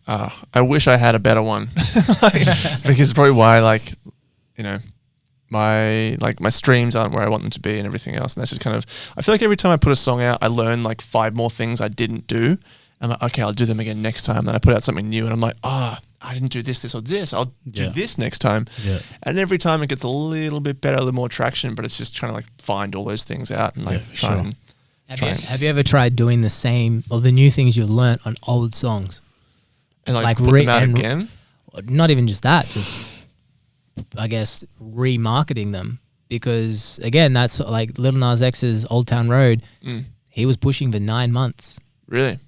I wish I had a better one, because it's probably why, like, you know, my streams aren't where I want them to be and everything else. And that's just kind of, I feel like every time I put a song out, I learn like 5 more things I didn't do. I'm like, okay, I'll do them again next time. Then I put out something new and I'm like, I didn't do this or this. I'll do this next time. Yeah. And every time it gets a little bit better, a little more traction, but it's just trying to like find all those things out and like Have you ever tried doing the same or the new things you've learnt on old songs? And like put them out again? Not even just that, just I guess remarketing them, because again, that's like Lil Nas X's Old Town Road. He was pushing for 9 months. Really?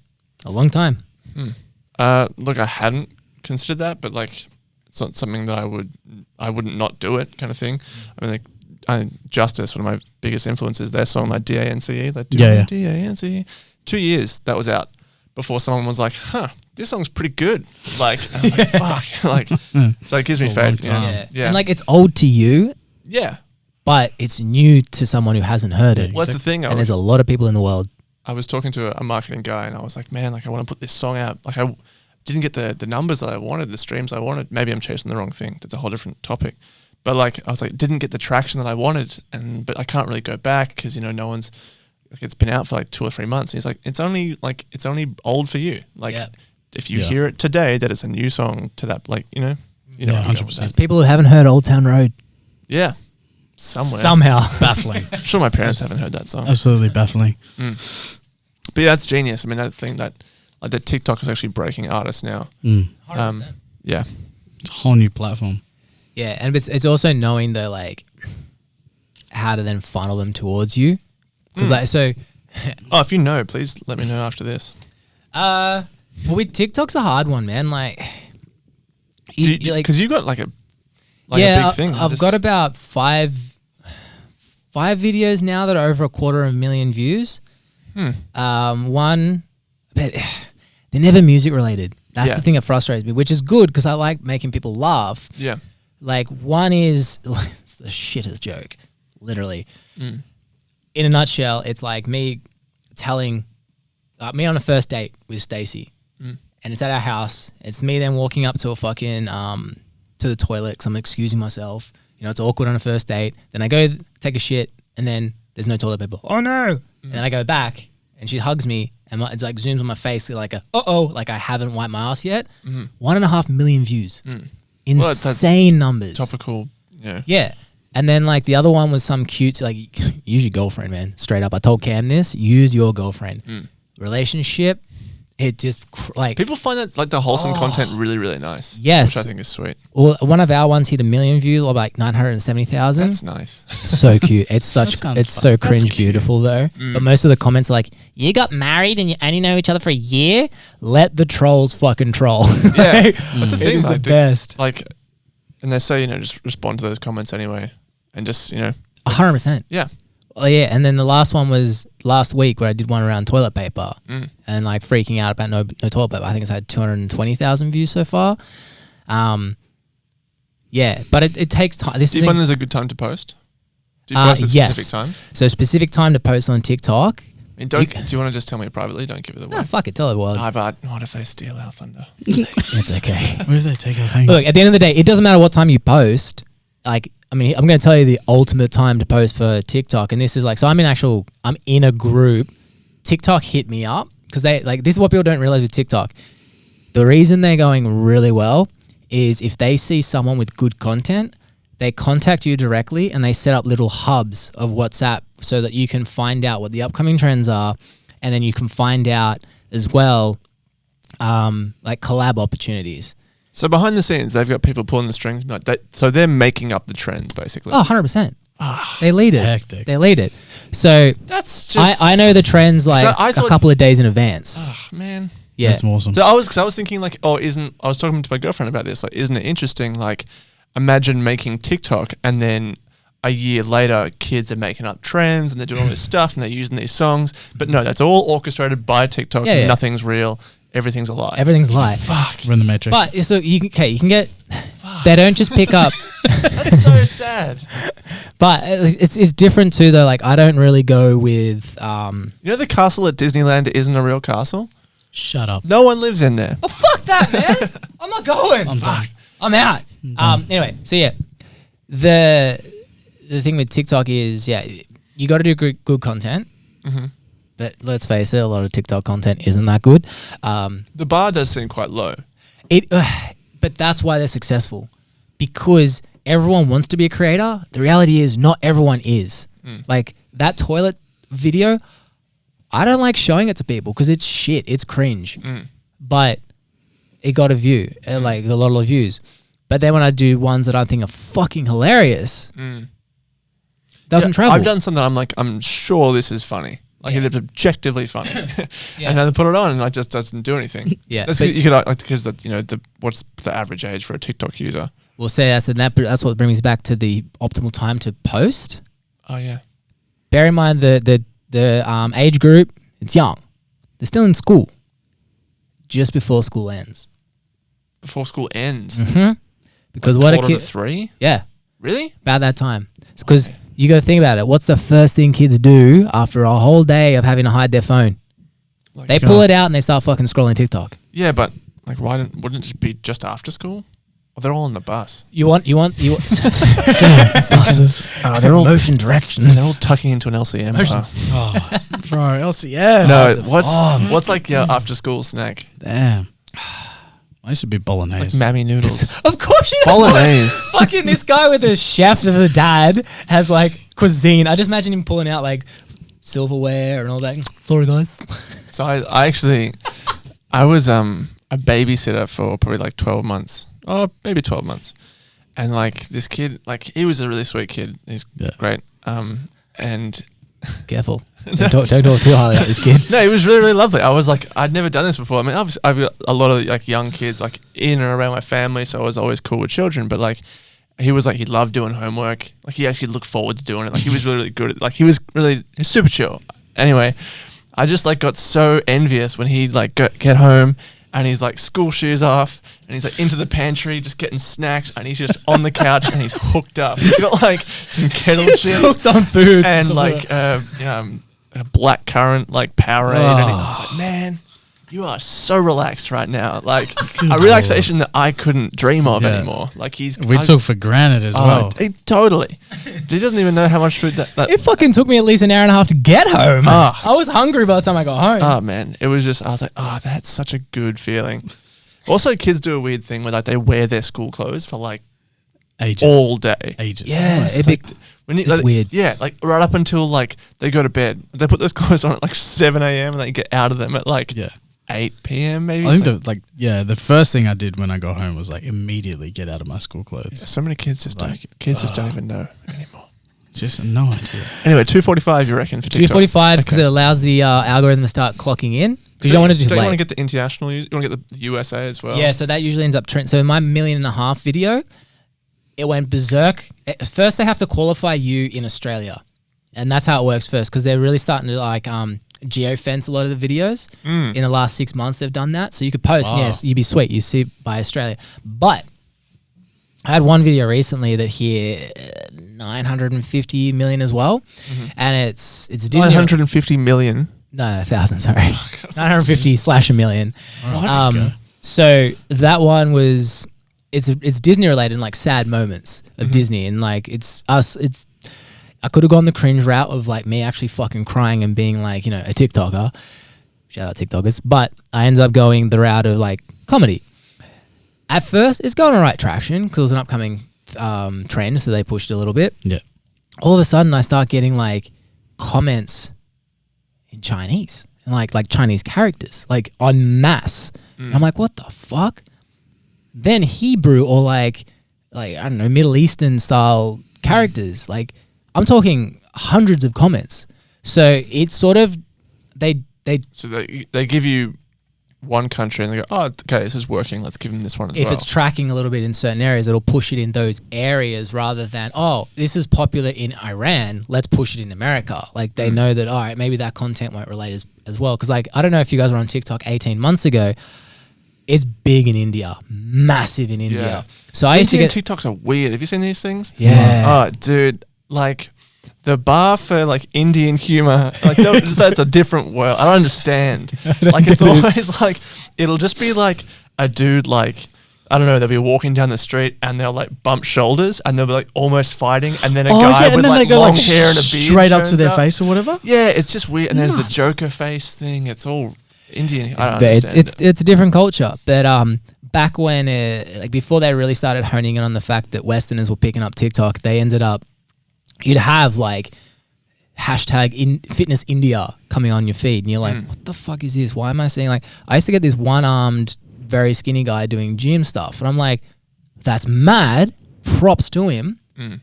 A long time. Look, I hadn't considered that, but like it's not something that I wouldn't not do it kind of thing. I mean, like Justice, one of my biggest influences, their song like DANCE, like DANCE, 2 years that was out before someone was like, this song's pretty good. Like, I was like, fuck. Like, so it gives me faith. Yeah. And like it's old to you. Yeah. But it's new to someone who hasn't heard it. Well, that's the thing. And there's a lot of people in the world. I was talking to a marketing guy and I was like, man, like I want to put this song out. Like I didn't get the numbers that I wanted, the streams I wanted. Maybe I'm chasing the wrong thing. That's a whole different topic. But like, I was like, didn't get the traction that I wanted. But I can't really go back because, you know, no one's, like, it's been out for like 2 or 3 months. And he's like, it's only old for you. Like if you hear it today, that it's a new song to that, like, you know 100%. There's people who haven't heard Old Town Road. Yeah. Somewhere. Somehow. Baffling. I'm sure my parents haven't heard that song. Absolutely baffling. But yeah, that's genius. I mean, that thing that like that TikTok is actually breaking artists now. 100%. Yeah. Whole new platform. Yeah, and it's also knowing though, like how to then funnel them towards you. Because like so. If you know, please let me know after this. Well, with TikTok's a hard one, man. Like, because you got like a big thing. I've got about five videos now that are over 250,000 views. One, but they're never music related. That's the thing that frustrates me, which is good because I like making people laugh. Yeah. Like one is it's the shittest joke, literally. in a nutshell, it's like me telling me on a first date with Stacey, and it's at our house. It's me then walking up to a fucking to the toilet because I'm excusing myself. You know, it's awkward on a first date. Then I go take a shit, and then there's no toilet paper. Oh no! And then I go back, and she hugs me, and it's like zooms on my face like a like I haven't wiped my ass yet. 1.5 million views. Insane numbers. Topical. Yeah. Yeah. And then like the other one was some cute, like use your girlfriend, man. Straight up. I told Cam this, use your girlfriend. Relationship, it just like. People find that like the wholesome content really, really nice. Yes. Which I think is sweet. Well, one of our ones hit 1 million views or like 970,000. That's nice. So cute. It's so cringe beautiful though. But most of the comments are like, you got married and you only know each other for a year? Let the trolls fucking troll. Yeah. That's the thing. It is like, the best. Like, and they say, you know, just respond to those comments anyway. And just, you know. 100%. Yeah. Oh yeah, and then the last one was last week where I did one around toilet paper and like freaking out about no toilet paper. I think it's had 220,000 views so far. Yeah, but it takes time. Do you find there's a good time to post? Do you post at specific times? So specific time to post on TikTok. I mean, do you want to just tell me privately? Don't give it away. No, fuck it, tell it well. No, but what if they steal our thunder? It's okay. Where do they take our things? Look, at the end of the day, it doesn't matter what time you post. Like, I mean, I'm going to tell you the ultimate time to post for TikTok. And this is like, so I'm in a group. TikTok hit me up because they like, this is what people don't realize with TikTok. The reason they're going really well is if they see someone with good content, they contact you directly and they set up little hubs of WhatsApp so that you can find out what the upcoming trends are. And then you can find out as well, like collab opportunities. So behind the scenes, they've got people pulling the strings. Like so they're making up the trends, basically. Oh, 100%. They lead it. Hectic. They lead it. So that's just... I know the trends like a couple of days in advance. Oh, man. Yeah. That's awesome. So I was thinking like, I was talking to my girlfriend about this. Like, isn't it interesting? Like, imagine making TikTok and then a year later, kids are making up trends and they're doing all this stuff and they're using these songs. But no, that's all orchestrated by TikTok. Yeah. Nothing's real. Everything's a lie. Everything's a lie. Fuck. We're in the Matrix. But so you can get. Fuck. They don't just pick up. That's so sad. But it's different too though. Like I don't really go with. You know the castle at Disneyland isn't a real castle. Shut up. No one lives in there. Oh fuck that, man! I'm not going. I'm done. I'm out. Anyway, so yeah, the thing with TikTok is you got to do good content. Mm-hmm. But let's face it, a lot of TikTok content isn't that good. The bar does seem quite low. But that's why they're successful. Because everyone wants to be a creator. The reality is not everyone is. Like that toilet video, I don't like showing it to people because it's shit. It's cringe. But it got a view, like a lot of views. But then when I do ones that I think are fucking hilarious, doesn't travel. I've done something I'm like, I'm sure this is funny. Like it's objectively funny, and then they put it on, and it just doesn't do anything. That's you could like because that what's the average age for a TikTok user? We'll say that's what brings me back to the optimal time to post. Oh yeah. Bear in mind the age group. It's young. They're still in school. Just before school ends. Before school ends. Because like what a kid. 3? Yeah. Really? About that time. It's because. You got to think about it. What's the first thing kids do after a whole day of having to hide their phone? Like they pull it out and they start fucking scrolling TikTok. Yeah, but like, wouldn't it just be just after school? Well, they're all on the bus. You want damn, buses. They're all motion direction. They're all tucking into an LCM bus. Oh, bro, LCM. No, what's like your after school snack? Damn. I used to be bolognese. Like Mammy noodles. Of course you know. Bolognese. Fucking this guy with a chef of a dad has like cuisine. I just imagine him pulling out like silverware and all that. Sorry guys. So I was a babysitter for probably like 12 months. Oh, maybe 12 months. And like this kid, like he was a really sweet kid. He's great. And careful. Don't talk too highly about this kid. No, he was really, really lovely. I was like, I'd never done this before. I mean, obviously, I've got a lot of like young kids like in and around my family, so I was always cool with children. But like, he was like, he loved doing homework. Like, he actually looked forward to doing it. Like, he was really, really good at. Like, he was super chill. Anyway, I just like got so envious when he'd like get home and he's like school shoes off, and he's like into the pantry just getting snacks, and he's just on the couch and he's hooked up. He's got like some kettle chips hooked on food and like a black currant like Powerade, and I was like, man, you are so relaxed right now, like a relaxation that I couldn't dream of anymore. Like we took for granted as well. Totally. He doesn't even know how much food that It fucking took me at least an hour and a half to get home. I was hungry by the time I got home. Oh man, it was just, I was like, oh, that's such a good feeling. Also, kids do a weird thing where like they wear their school clothes for like Ages. all day. Ages. Yeah, It's like, it's weird. Yeah, like right up until like they go to bed. They put those clothes on at like 7 a.m. and they get out of them at like 8 p.m. maybe. I think the first thing I did when I got home was like immediately get out of my school clothes. Yeah, so many kids just don't even know anymore. Just no idea. Anyway, 2:45 you reckon for TikTok? 2:45 because it allows the algorithm to start clocking in. Because you don't want to do Don't you late. want to get the international? You want to get the USA as well? Yeah, so that usually ends up trend. So my 1.5 million video, it went berserk. First, they have to qualify you in Australia, and that's how it works first. Because they're really starting to like geofence a lot of the videos. In the last 6 months, they've done that. So you could post, yes, you'd be sweet. You see it by Australia, but I had one video recently that hit 950 million as well, and it's Disney. 950 million. No, 1,000. Sorry, 950/1 million. What? So that one was it's Disney related, and like sad moments of Disney, and like it's us. It's I could have gone the cringe route of like me actually fucking crying and being like, you know, a TikToker. Shout out TikTokers, but I ended up going the route of like comedy. At first, it's going on right traction because it was an upcoming trend, so they pushed it a little bit. Yeah. All of a sudden, I start getting like comments in Chinese and like Chinese characters, like en masse. And I'm like, what the fuck? Then Hebrew or like I don't know, Middle Eastern style characters. Like I'm talking hundreds of comments. So it's sort of they give you one country and they go, oh, okay, this is working. Let's give them this one as well. If it's tracking a little bit in certain areas, it'll push it in those areas rather than, oh, this is popular in Iran, let's push it in America. Like they know that, all right, maybe that content won't relate as well. Because like, I don't know if you guys were on TikTok 18 months ago. It's big in India, massive in India. Yeah. So I used to get TikToks are weird. Have you seen these things? Yeah. Oh, dude, like the bar for like Indian humor, like that's a different world. I don't understand. Like it's always like it'll just be like a dude like I don't know. They'll be walking down the street and they'll like bump shoulders and they'll be like almost fighting, and then a guy with like long hair and a beard straight up to turns their face or whatever. Yeah, it's just weird. And there's the Joker face thing. It's all Indian. I don't understand. It's a different culture, but back when like before they really started honing in on the fact that Westerners were picking up TikTok, they ended up you'd have like hashtag in fitness India coming on your feed, and you're like, what the fuck is this? Why am I seeing like? I used to get this one-armed, very skinny guy doing gym stuff, and I'm like, that's mad. Props to him. I'm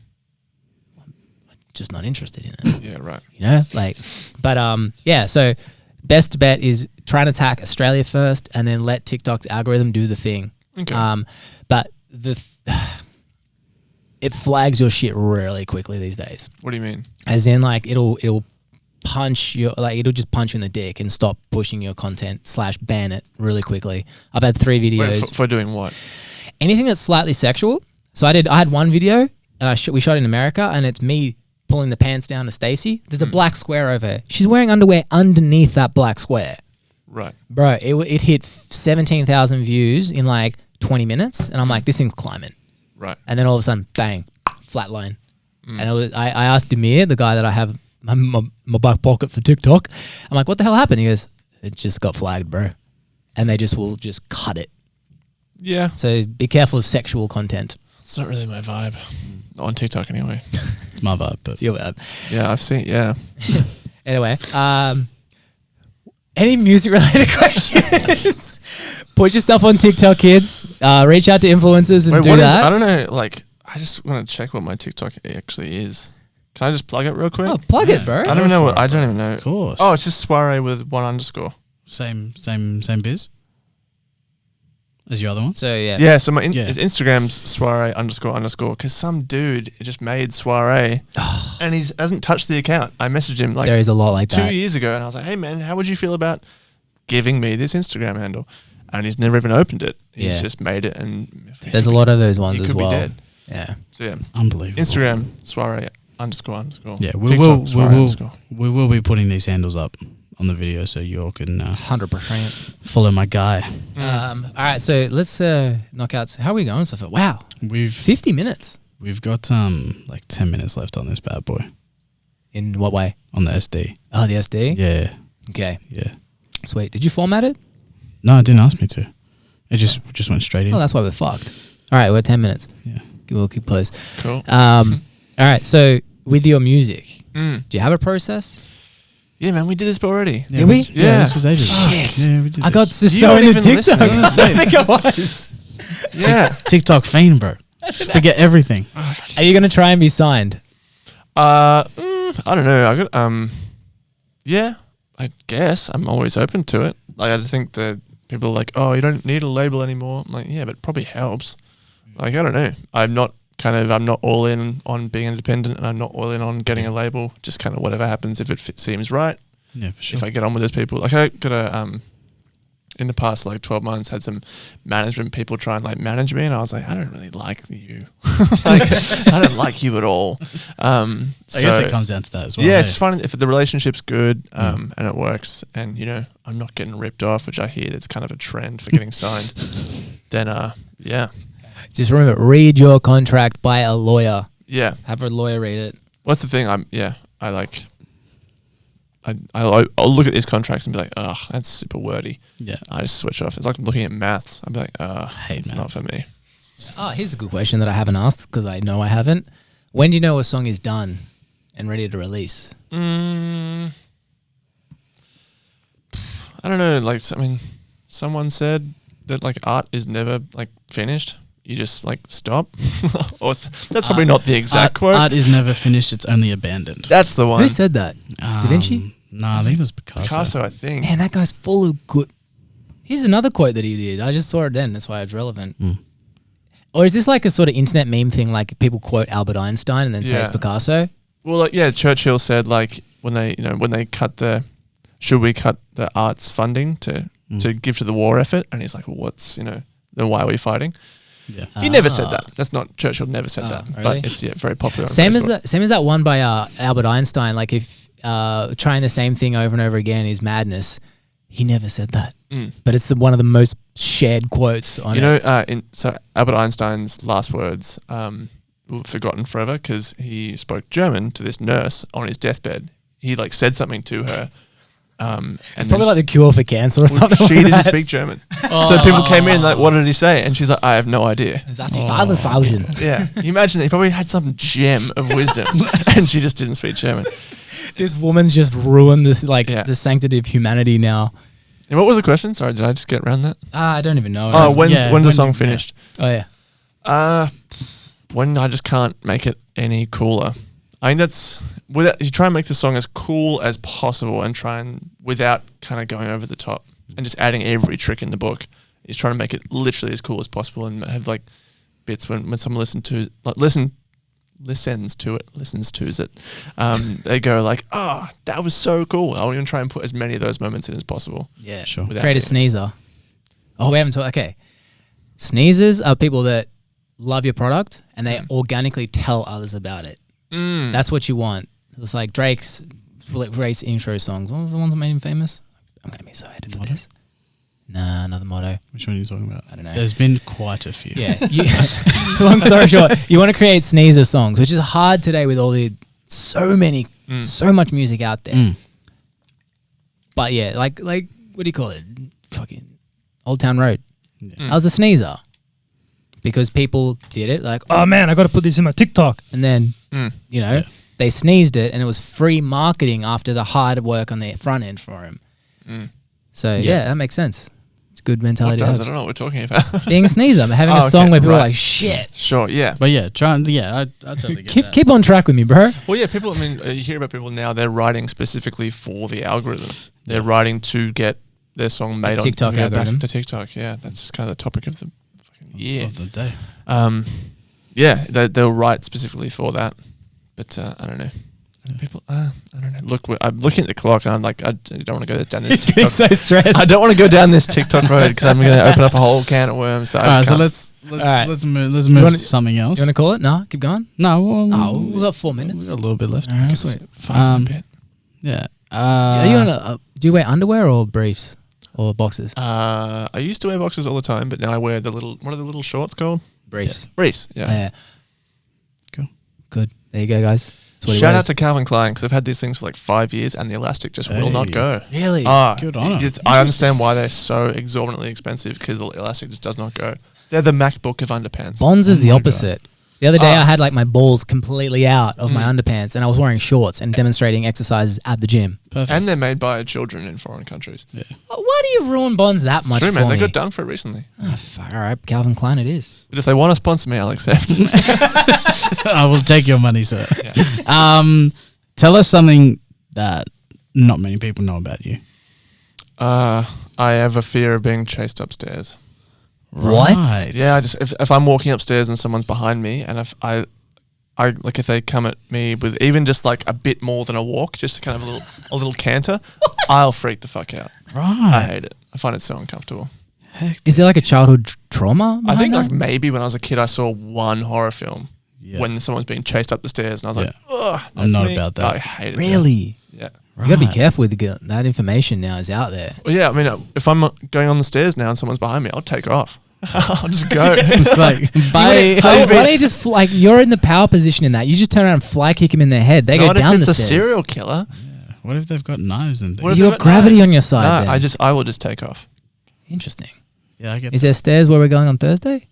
just not interested in it. Yeah, right. You know, like, but yeah. So best bet is try and attack Australia first, and then let TikTok's algorithm do the thing. Okay. But it flags your shit really quickly these days. What do you mean? As in, like, it'll punch your, like, it'll just punch you in the dick and stop pushing your content / ban it really quickly. I've had 3 videos. Wait, for doing what? Anything that's slightly sexual. So I had one video and we shot in America, and it's me pulling the pants down to Stacy. There's a black square over her. She's wearing underwear underneath that black square. Right. Bro, it hit 17,000 views in like 20 minutes, and I'm like, this thing's climbing. Right. And then all of a sudden, bang, flatline. And I asked Demir, the guy that I have my back pocket for TikTok, I'm like, what the hell happened? He goes, it just got flagged, bro. And they will just cut it. Yeah. So be careful of sexual content. It's not really my vibe. Not on TikTok anyway. It's my vibe, but It's your vibe. Yeah, I've seen, yeah. Anyway, any music related questions? Put your stuff on TikTok, kids. Reach out to influencers and do that. I don't know, like, I just want to check what my TikTok actually is. Can I just plug it real quick? Oh, plug it, bro. I don't know what, I don't even know. Of course. Oh, it's just Swaré with 1 underscore. Same biz as your other one. So yeah. Yeah, so my his Instagram's Swaré __ because some dude just made Swaré and he hasn't touched the account. I messaged him like there is a lot like 2 that. years ago, and I was like, hey man, how would you feel about giving me this Instagram handle? and he's never even opened it. He's Yeah. just made it, and There's a lot of those ones he as could well. be dead. Yeah. So yeah, Unbelievable. Instagram Swaré __. Yeah, TikTok, Swaré _ we will be putting these handles up on the video so you all can 100%. follow my guy. All right, so let's knock out. How are we going so far? Wow, We've 50 minutes. we've got like 10 minutes left on this bad boy In what way? on the SD. Oh, the SD? Yeah, Okay, yeah. sweet. Did you format it? No, it didn't ask me to. It just went straight in. Oh, that's why we're fucked. All right, we're 10 minutes. Yeah. We'll keep close. Cool. All right, so with your music, Mm. do you have a process? Yeah, man, we did this already. Did we? Yeah. this was ages ago. Shit. Yeah, we did I got this. so don't into even listen. TikTok. I was I think I was. Yeah. TikTok fame, bro. Just forget everything. Are you going to try and be signed? I don't know. I got yeah, I guess I'm always open to it. Like I think that people are like, oh, you don't need a label anymore. I'm like, yeah, but it probably helps. Like I don't know. I'm not all in on being independent, and I'm not all in on getting a label. Just kind of whatever happens if it seems right. Yeah, for sure. If I get on with those people, like I got a in the past like 12 months had some management people try and like manage me, and I was like, I don't really like you. Like I don't like you at all. I guess it comes down to that as well. Yeah, hey? it's fun if the relationship's good and it works, and you know I'm not getting ripped off, which I hear that's kind of a trend for getting signed. Then yeah, Just remember, read your contract by a lawyer. yeah. Have a lawyer read it. What's the thing? I like. I'll look at these contracts and be like, ugh, that's super wordy. Yeah. I just switch off. It's like looking at maths. I'd be like, hate it's not maths. for me. Oh, here's a good question that I haven't asked because I know I haven't. When do you know a song is done and ready to release? I don't know. Like, I mean, someone said that like art is never like finished. You just like stop. Or that's probably not the exact quote. Art is never finished, it's only abandoned. That's the one. Who said that? Da Vinci? No, I think it was Picasso. Picasso, I think. Man, that guy's full of good. Here's another quote that he did. I just saw it then. That's why it's relevant. Or is this like a sort of internet meme thing? Like people quote Albert Einstein and then say it's Yeah. Picasso. Well, like, yeah, Churchill said like when they cut should we cut the arts funding to give to the war effort? And he's like, well, then why are we fighting? Yeah. He never said that. That's not Churchill. Never said that. really? But it's very popular. On Same as Facebook. that one by Albert Einstein. Like if trying the same thing over and over again is madness. He never said that. But it's one of the most shared quotes on it. So Albert Einstein's last words were forgotten forever because he spoke German to this nurse on his deathbed. He like said something to her. And It's probably like the cure for cancer or something. she like didn't that. speak German. So people came in like, what did he say? And she's like, I have no idea. That's his father's thousand. Yeah. You imagine he probably had some gem of wisdom and she just didn't speak German. This woman's just ruined this, Yeah. the sanctity of humanity now. And what was the question? Sorry, did I just get around that? I don't even know. Oh, when's the when song you- finished? Oh, yeah. When I just can't make it any cooler. I think that's you try and make the song as cool as possible and try and without kind of going over the top and just adding every trick in the book. He's trying to make it literally as cool as possible and have like bits when someone listens to it, they go like, oh, that was so cool. I'll even try and put as many of those moments in as possible. Yeah. Sure. Without Create a being- sneezer. Oh, we haven't talked. Okay. Sneezers are people that love your product and they organically tell others about it. That's what you want. It's like Drake's intro songs. What was the ones that made him famous? I'm going to be so hated for this. Nah, another motto. Which one are you talking about? I don't know. There's been quite a few. Yeah. Long story short, you want to create sneezer songs, which is hard today with so much music out there. But yeah, like what do you call it? Fucking Old Town Road. That was a sneezer. Because people did it like, oh man, I got to put this in my TikTok. And then, they sneezed it and it was free marketing after the hard work on the front end for him. So yeah, that makes sense. It's good What mentality. does? to I have. don't know what we're talking about. Being a sneezer, having Oh, a song okay, where people are right. like, shit. Sure, yeah. But yeah, I totally get that. Keep on track with me, bro. Well, yeah, people, I mean, you hear about people now, they're writing specifically for the algorithm. They're writing to get their song made on TikTok algorithm. The TikTok, yeah. That's just kind of the topic of the fucking year. Of the day. Yeah, they'll write specifically for that. But I don't know. People, I don't know. I'm looking at the clock and I'm like, I don't want to go down this He's getting TikTok. so stressed. I don't want to go down this TikTok road because I'm going to open up a whole can of worms. So All right, so let's. let's move to something else. You want to call it? No, keep going. No, well, We've got 4 we minutes. got a little bit left. Alright, sweet. Yeah. Are you gonna, do you wear underwear or briefs or boxes? I used to wear boxes all the time, but now I wear what are the little shorts called? Briefs. Briefs, yeah. Cool. Good. There you go, guys. That's what he Shout wears. out to Calvin Klein because I've had these things for like 5 years and the elastic just will not Hey. go. Really? Good on 'em. I understand why they're so exorbitantly expensive because the elastic just does not go. They're the MacBook of underpants. Bonds is Oh the my opposite. The other day Ah. I had like my balls completely out of my underpants and I was wearing shorts and demonstrating exercises at the gym. Perfect. And they're made by children in foreign countries. yeah. Why do you ruin Bonds that It's much true, for man. They me? got done for it recently. Oh, fuck. All right, Calvin Klein it is. But if they want to sponsor me, I'll accept. I will take your money, sir. Yeah. Tell us something that not many people know about you. I have a fear of being chased upstairs. What? Right. Yeah, I just if I'm walking upstairs and someone's behind me, and if I like if they come at me with even just like a bit more than a walk, just kind of a little canter, I'll freak the fuck out. I Right. hate it. I find it so uncomfortable. Is there like a childhood trauma? I think behind like that? maybe when I was a kid, I saw one horror film Yeah. when someone's being chased up the stairs, and I was like, Yeah. ugh, I'm that's not me. about that. I hate it. Really? Yeah. You gotta be Right. careful with that information now is out there. Well, yeah. I mean, if I'm going on the stairs now and someone's behind me, I'll take off. I'll just go. It's like, bye. Why don't you just like you're in the power position in that? You just turn around and fly kick them in their head. They Not go down if the it's a stairs. serial killer. What if they've got knives and What things? if You they've got got gravity knives? on your side. No, then. I will just take off. Interesting. Yeah, I get Is there stairs where we're going on Thursday?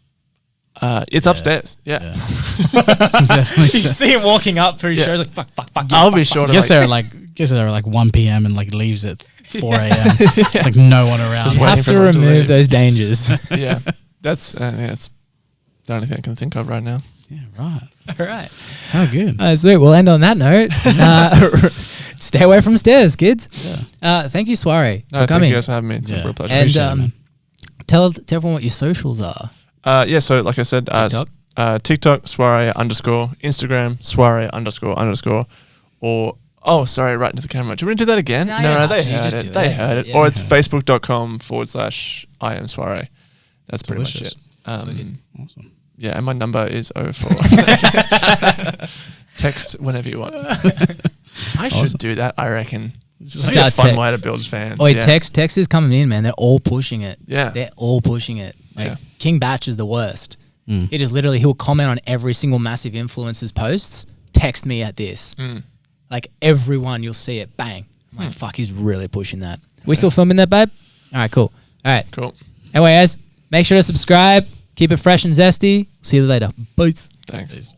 It's upstairs. Yeah. Yeah. It's definitely You see him walking up through Yeah. shows like fuck. I'll be sure to guess like, they're like 1 p.m. and like leaves at 4 a.m. It's like no one around. Just You waiting have for to everyone to remove leave. those dangers. yeah. That's it's the only thing I can think of right now. Yeah, right. All right. How good. Sweet. We'll end on that note. Stay away from stairs, kids. Thank you, Swaré, No, for thank coming. you guys for having me. It's a Yeah. real pleasure. And Appreciate it, man. tell everyone what your socials are. Yeah, so like I said, TikTok, Swaré _, Instagram, Swaré __, or right into the camera. Do you want to do that again? No, you No, don't they have to. You heard just it. do They it. heard it. Yeah. Or it's facebook.com/I am Swaré. That's pretty much Delicious. it. Awesome. Yeah, and my number is 04. Text whenever you want. I should Awesome. do that, I reckon. It's just Start a fun te- way to build fans. Oh, wait, yeah. text is coming in, man. They're all pushing it. Yeah. They're all pushing it. Like Yeah. King Batch is the worst. Mm. It is literally he'll comment on every single massive influencer's posts. Text me at this. Like everyone, you'll see it. Bang. I'm like, fuck, he's really pushing that. We still filming that, babe? All right, cool. All right. Cool. Anyway, guys, make sure to subscribe. Keep it fresh and zesty. See you later. Peace. Thanks.